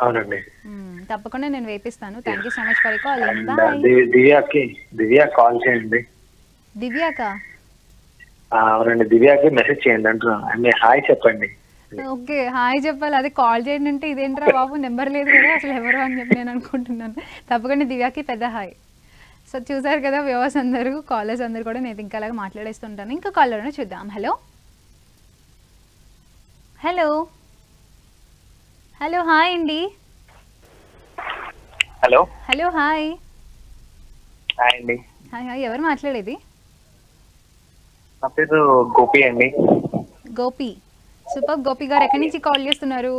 అవునండి, తప్పకుండా నేను వేపిస్తాను. Thank you so much for calling. Divya call చేయండి. దివ్యాకా? అవునండి, దివ్యాకి మెసేజ్ చేయండి అంటున్నాను, హాయ్ చెప్పండి. ఓకే, హాయ్ చెప్పాలి, అదే కాల్ చేయండి అంటే ఇదేంట్రా బాబు, నెంబర్ లేదు కదా అసలు ఎవరు అని చెప్పి నేను అనుకుంటున్నాను. తప్పకుండా దివ్యాకి పెద్ద హాయ్. సో చూసారు కదా వ్యూవర్స్ అందరూ, కాలర్స్ అందరూ కూడా నేను ఇంకా అలాగా మాట్లాడేస్తుంటాను. ఇంకా కాలర్నే చూద్దాం. హలో హాయ్ అండి. హలో హాయ్ అండి. హాయ్, ఎవరు మాట్లాడేది? నా పేరు గోపి అండి. గోపి, సూపర్. గోపి గారు ఎక్కడి నుంచి కాల్ చేస్తున్నారు?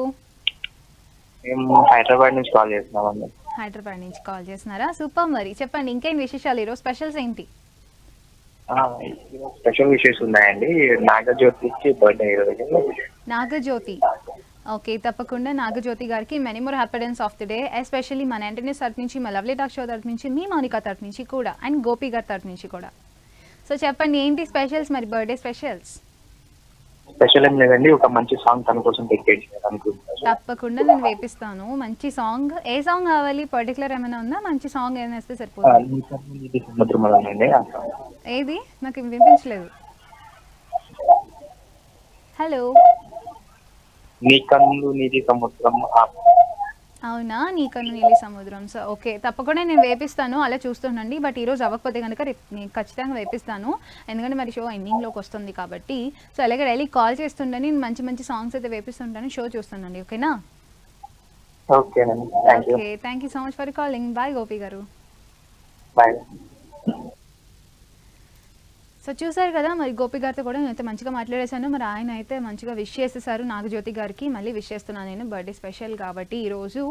మేము హైదరాబాద్ నుంచి కాల్ చేస్తున్నామండి. హైదరాబాద్ నుంచి కాల్ చేస్తున్నారా? సూపర్. మరి చెప్పండి, ఇంకేం విశేషాలు, ఈరోజు స్పెషల్స్ ఏంటి? స్పెషల్ విషెస్ ఉన్నాయండి. నాగజ్యోతి బర్త్డే ఈరోజు. నాగజ్యోతి, ఓకే, తప్పకుండా నాగజ్యోతి గారికి many more happiness of the day, especially మన ఎంటర్టైనర్ తరఫు నుంచి, మా లవ్లీ టాక్ షో తరఫు నుంచి, మీ మౌనిక తరఫు నుంచి కూడా, అండ్ గోపి గారి తరఫు నుంచి కూడా. సో చెప్పండి, ఏంటి స్పెషల్స్ మరి, బర్త్డే స్పెషల్స్? స్పెషల్ ఏం లేదండి, ఒక మంచి సాంగ్ తన కోసం డెడికేట్ చేయాలనుకుంటున్నాను. తప్పకుండా నేను వేపిస్తాను. మంచి సాంగ్, ఏ సాంగ్ కావాలి? పర్టికులర్ ఏమైనా ఉందా? మంచి సాంగ్ ఏమైనా వేస్తే సరిపోతుంది. సముద్రంలోనండి. ఏది? నాకు వినిపించలేదు. హలో, నీ కన్ను నీది సముద్రం. అవునా, నీ కన్ను నీలి సముద్రం. సో ఓకే, తప్పకుండా నేను వేపిస్తాను, అలా చూస్తుండండి. బట్ ఈరోజు అవ్వకపోతే కనుక రేపు నేను ఖచ్చితంగా వేపిస్తాను, ఎందుకంటే మరి షో ఎండింగ్లోకి వస్తుంది కాబట్టి. సో అలాగే డైలీ కాల్ చేస్తుండని, నేను మంచి సాంగ్స్ అయితే వేపిస్తుంటాను, షో చూస్తుండండి. ఓకేనా? Okay, thank you so much for calling. Bye Gopi garu. Bye. So చూసారు కదా మరి గోపి గారితో కూడా నేనైతే మంచిగా మాట్లాడేశాను. మరి ఆయన అయితే మంచిగా విష్ చేసేసారు నాగజ్యోతి గారికి. మళ్ళీ విష్ చేస్తున్నాను నేను, బర్త్డే స్పెషల్ కాబట్టి ఈరోజు.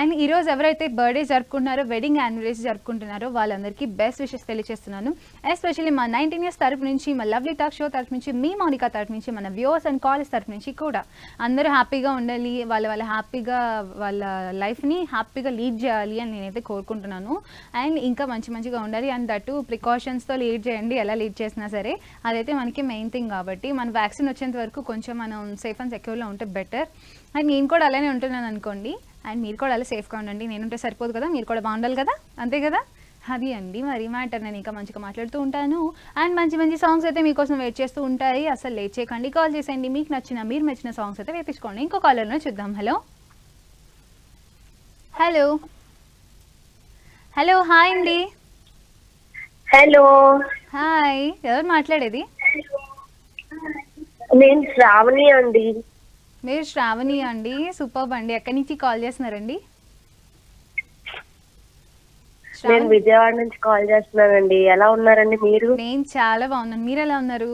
అండ్ ఈరోజు ఎవరైతే బర్త్డే జరుపుకుంటున్నారో, వెడ్డింగ్ యానివర్సరీ జరుపుకుంటున్నారో వాళ్ళందరికీ బెస్ట్ విషెస్ తెలియజేస్తున్నాను. ఎస్పెషల్లీ మా 19 ఇయర్స్ తరపు నుంచి, మా లవ్లీ టాక్ షో తరపు నుంచి, మీ మౌనిక తరపు నుంచి, మన వ్యూవర్స్ అండ్ కాలేజ్ తరపు నుంచి కూడా అందరూ హ్యాపీగా ఉండాలి, వాళ్ళ హ్యాపీగా వాళ్ళ లైఫ్ని హ్యాపీగా లీడ్ చేయాలి అని నేనైతే కోరుకుంటున్నాను. అండ్ ఇంకా మంచిగా ఉండాలి. అండ్ దట్టు ప్రికాషన్స్తో లీడ్ చేయండి, ఎలా లీడ్ చేసినా సరే అదైతే మనకి మెయిన్ థింగ్. కాబట్టి మన వ్యాక్సిన్ వచ్చేంత వరకు కొంచెం మనం సేఫ్ అండ్ సెక్యూర్లో ఉంటే బెటర్. అండ్ నేను కూడా అలానే ఉంటున్నాను అనుకోండి, అండ్ మీరు కూడా అలా సేఫ్గా ఉండండి. నేనుంటే సరిపోదు కదా, మీరు కూడా బాగుండాలి కదా, అంతే కదా. అది అండి మరి మ్యాటర్. నేను ఇంకా మంచిగా మాట్లాడుతూ ఉంటాను. అండ్ మంచి సాంగ్స్ అయితే మీకోసం వెయిట్ చేస్తూ ఉంటాయి. అసలు లేట్ చేయకండి, కాల్ చేసేయండి. మీకు నచ్చిన, మీరు మెచ్చిన సాంగ్స్ అయితే వేపించుకోండి. ఇంకో కాలర్లో చూద్దాం. హలో హలో హలో హాయ్ అండి. హలో హాయ్, ఎవరు మాట్లాడేది? నేను శ్రావణి అండి. మీరు శ్రావణి అండి, సూపర్ అండి. ఎక్కడి నుంచి కాల్ చేస్తున్నారండి? నేను విజయవాడ నుంచి కాల్ చేస్తున్నానండి. ఎలా ఉన్నారండి మీరు? నేను చాలా బాగున్నాను, మీరు ఎలా ఉన్నారు?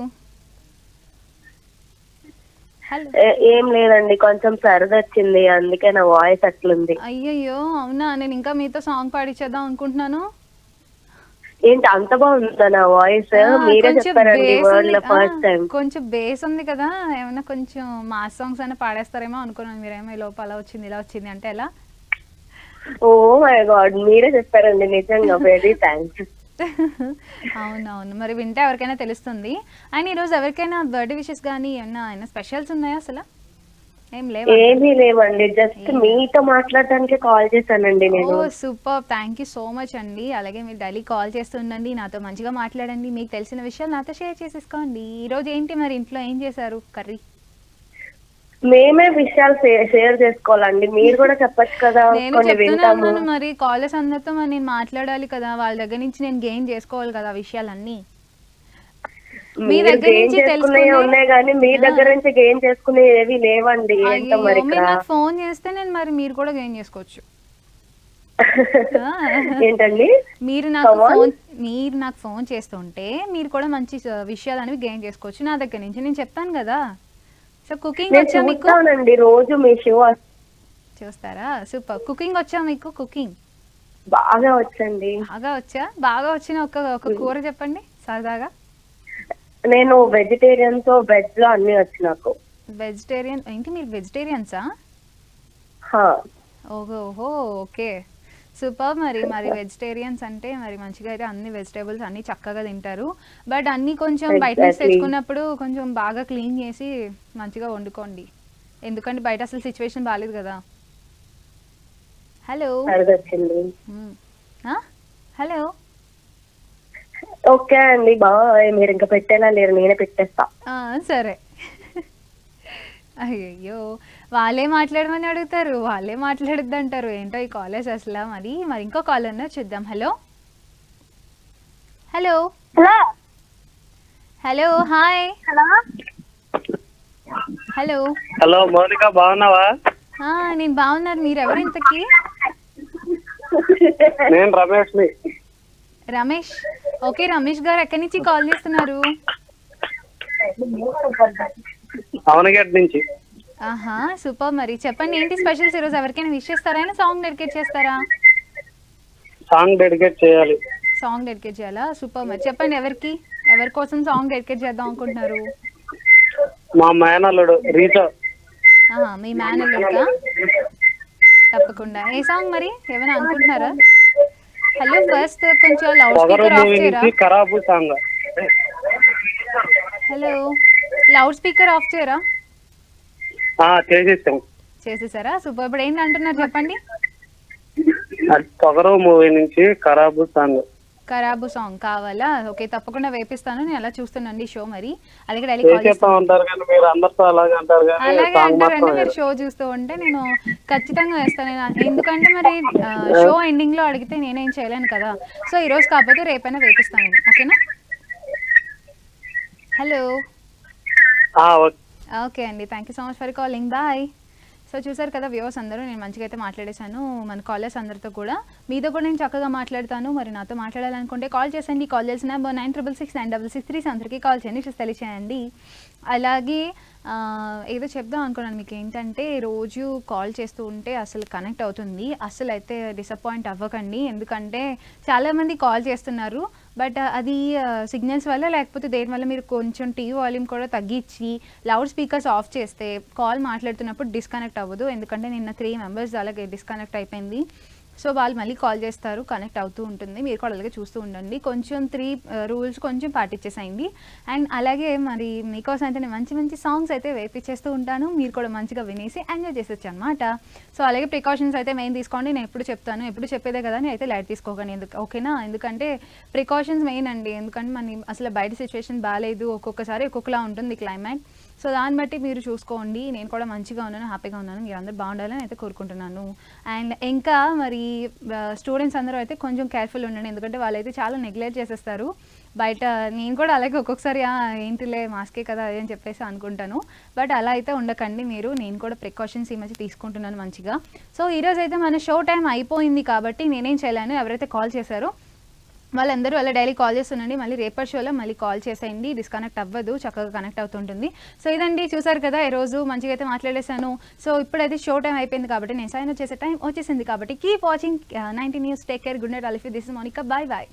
హలో. ఏం లేదండి, కొంచెం సరదా వచ్చింది, అందుకే నా వాయిస్ అట్లుంది. అయ్యయ్యో అవునా, నేను ఇంకా మీతో సాంగ్ పాడించేద్దాం అనుకుంటున్నాను. ఏంటి అంత బాగుందా నా వాయిస్? మీరే చెప్పారండి వరల్డ్ లో ఫస్ట్ టైం. కొంచెం బేస్ ఉంది కదా, ఏమైనా కొంచెం మాస్ సాంగ్స్ అయినా పాడేస్తారేమో అనుకున్నాను. మీరేమో ఈ లోపు అలా వచ్చింది ఇలా వచ్చింది అంటే ఎలా? ఓ మై గాడ్, మీరే చెప్పారండి, నిజంగా వెరీ థ్యాంక్స్. అవునవును, మరి వింటే ఎవరికైనా తెలుస్తుంది. అండ్ ఈరోజు ఎవరికైనా బర్త్డే విషెస్ కానీ ఏమైనా స్పెషల్స్ ఉన్నాయా? అసలు ఏమీ లేవండి, జస్ట్ మీతో మాట్లాడడానికి కాల్ చేశానండి నేను. ఓ super, thank you so much అండి. అలాగే మీరు డైలీ కాల్ చేస్తుండండి, నాతో మంచిగా మాట్లాడండి, మీకు తెలిసిన విషయాలు నాతో షేర్ చేసేసుకోండి. ఈరోజు ఏంటి మరి ఇంట్లో ఏం చేశారు కర్రీ? మేమే విషయాలు షేర్ చేసుకోవాలండి, మీరు కూడా చెప్పచ్చు కదా. నేను చెప్తున్నాను మరి కాలేజ్ అందరితో మరి నేను మాట్లాడాలి కదా, వాళ్ళ దగ్గర నుంచి నేను గెయిన్ చేసుకోవాలి కదా విషయాలన్నీ. మీ దగ్గర నుంచి తెలుసుకునే ఉన్నాయి కానీ మీ దగ్గర నుంచి గెయిన్ చేసుకునే ఏవి లేవండి. మీరు నాకు ఫోన్ చేస్తే నేను మరి మీరు కూడా గెయిన్ చేసుకోవచ్చు. ఏంటండి? మీరు నాకు ఫోన్ చేస్తుంటే మీరు కూడా మంచి విషయాలు అనేవి గెయిన్ చేసుకోవచ్చు నా దగ్గర నుంచి. నేను చెప్తాను కదా. సో కుకింగ్ వచ్చా మీకు? రోజు మీ షో చూస్తారా? సూపర్. కుకింగ్ వచ్చా మీకు? కుకింగ్ బాగా వచ్చండి. బాగా వచ్చిన ఒక కూర చెప్పండి సరదాగా. నేను వెజిటేరియన్, సో వెజ్ లో అన్ని వచ్చు నాకు. వెజిటేరియన్ ఏంటి, మీరు వెజిటేరియన్సా? ఓహో ఓకే సూపర్. మరి వెజిటేరియన్స్ అంటే మరి మంచిగా అయితే అన్ని వెజిటేబుల్స్ అన్ని చక్కగా తింటారు. బట్ అన్ని కొంచెం బయట నుంచి తెచ్చుకున్నప్పుడు కొంచెం బాగా క్లీన్ చేసి మంచిగా వండుకోండి, ఎందుకంటే బయట అసలు సిచ్యువేషన్ బాగాలేదు కదా. హలో హలో ఓకే అండి, బాయ్. మీరు ఇంకా పెట్టేలా లేరు, నేనే పెట్టేస్తా. సరే. అయ్యో వాళ్ళే మాట్లాడమని అడుగుతారు, వాళ్ళే మాట్లాడద్దు అంటారు. ఏంటో ఈ కాలేజ్ అసలు. మరి ఇంకో కాల్ అన్నా చూద్దాం. Hello hello hello hi. Hello hello Mounika, బాగున్నావా? నేను బాగున్నాను, మీరు ఎవరు ఇంతకి? నేను రమేష్. రమేష్, ఓకే. రమేష్ గారు ఎక్కడి నుంచి కాల్ చేస్తున్నారు? అవనగడ్డ నుంచి. ఆహా సూపర్. మరి చెప్పండి ఏంటి స్పెషల్స్ ఈరోజు? ఎవరికైనా విష్ చేస్తారా, సాంగ్ డెడికేట్ చేస్తారా? సాంగ్ డెడికేట్ చేయాలి. సాంగ్ డెడికేట్ చేయాలా? సూపర్. మరి చెప్పండి ఎవరి కోసం సాంగ్ డెడికేట్ చేద్దాం అనుకుంటున్నారు? మా మేనల్లుడు రీచా. మీ మేనల్లుడుకా? తప్పకుండా. ఏ సాంగ్ మరి ఏమైనా అనుకుంటున్నారా? హలో, ఫస్ట్ కొంచెం లౌడ్ స్పీకర్ ఆఫ్ చేయరా? ఖరాబు song. Hello, loud speaker off చేయరా? చేసేసారా? సూపర్. ఇప్పుడు ఏంటి అంటున్నారు చెప్పండి. పొగరు మూవీ నుంచి ఖరాబు సాంగ్. ఖరాబు సాంగ్ కావాలా? ఓకే, తప్పకుండా వేపిస్తాను. నేను అలా చూస్తున్నాండి షో. మరి అలాగే అలాగే అంటారండి, మీరు షో చూస్తూ ఉంటే నేను ఖచ్చితంగా వేస్తాను. ఎందుకంటే మరి షో ఎండింగ్ లో అడిగితే నేనేం చేయలేను కదా. సో ఈ రోజు కాకపోతే రేపైనా వేపిస్తాను, ఓకేనా? హలో, ఓకే అండి, thank you so much for calling, bye. So చూసారు కదా వ్యూవర్స్ అందరూ, నేను మంచిగా అయితే మాట్లాడేశాను మన కాలర్స్ అందరితో కూడా. మీతో కూడా నేను చక్కగా మాట్లాడతాను. మరి నాతో మాట్లాడాలనుకుంటే కాల్ చేసండి. కాల్ చేసిన నెంబర్ 96669663 కాల్ చేయండి, తెలియచేయండి. అలాగే ఏదో చెప్దాం అనుకున్నాను మీకు, ఏంటంటే రోజు కాల్ చేస్తూ ఉంటే అసలు కనెక్ట్ అవుతుంది. అసలు అయితే డిసప్పాయింట్ అవ్వకండి, ఎందుకంటే చాలామంది కాల్ చేస్తున్నారు. బట్ అది సిగ్నల్స్ వల్ల లేకపోతే దేని వల్ల మీరు కొంచెం టీవీ వాల్యూమ్ కూడా తగ్గించి లౌడ్ స్పీకర్స్ ఆఫ్ చేస్తే కాల్ మాట్లాడుతున్నప్పుడు డిస్కనెక్ట్ అవ్వదు. ఎందుకంటే నిన్న 3 మెంబర్స్ అలాగే డిస్కనెక్ట్ అయిపోయింది. సో వాళ్ళు మళ్ళీ కాల్ చేస్తారు, కనెక్ట్ అవుతూ ఉంటుంది. మీరు కూడా అలాగే చూస్తూ ఉండండి. కొంచెం 3 రూల్స్ కొంచెం పాటించేసేయండి. అండ్ అలాగే మరి మీకోసం అయితే నేను మంచి మంచి సాంగ్స్ అయితే వేపించేస్తూ ఉంటాను. మీరు కూడా మంచిగా వినేసి ఎంజాయ్ చేసేచ్చు అనమాట. సో అలాగే ప్రికాషన్స్ అయితే మెయిన్ తీసుకోండి. నేను ఎప్పుడు చెప్తాను, ఎప్పుడు చెప్పేదే కదా, నేను అయితే లైట్ తీసుకోకండి. ఓకేనా? ఎందుకంటే ప్రికాషన్స్ మెయిన్ అండి. ఎందుకంటే మన అసలు బయట సిచ్యువేషన్ బాగాలేదు, ఒక్కొక్కసారి ఒక్కొక్కలా ఉంటుంది క్లైమేట్. సో దాన్ని బట్టి మీరు చూసుకోండి. నేను కూడా మంచిగా ఉన్నాను, హ్యాపీగా ఉన్నాను. మీరు అందరూ బాగుండాలని అయితే కోరుకుంటున్నాను. అండ్ ఇంకా మరి స్టూడెంట్స్ అందరూ అయితే కొంచెం కేర్ఫుల్ ఉండండి, ఎందుకంటే వాళ్ళైతే చాలా నెగ్లెక్ట్ చేసేస్తారు బయట. నేను కూడా అలాగే ఒక్కొక్కసారి ఏంటిలే మాస్కే కదా అని చెప్పేసి అనుకుంటాను. బట్ అలా అయితే ఉండకండి మీరు. నేను కూడా ప్రికాషన్స్ ఈ మధ్య తీసుకుంటున్నాను మంచిగా. సో ఈరోజు అయితే మన షో టైం అయిపోయింది కాబట్టి నేనేం చేయలేను. ఎవరైతే కాల్ చేశారో వాళ్ళందరూ అలా డైలీ కాల్ చేస్తుండండి. మళ్ళీ రేపటి షోలో మళ్ళీ కాల్ చేసేయండి, డిస్కనెక్ట్ అవ్వదు, చక్కగా కనెక్ట్ అవుతుంటుంది. సో ఇదండి, చూసారు కదా ఈరోజు మంచిగా అయితే మాట్లాడేశాను. సో ఇప్పుడైతే షో టైం అయిపోయింది కాబట్టి నేను సైన్ వచ్చేసే టైం వచ్చేసింది కాబట్టి keep watching 90 news. Take care, good night, అలిఫీ. This is Monika. Bye bye.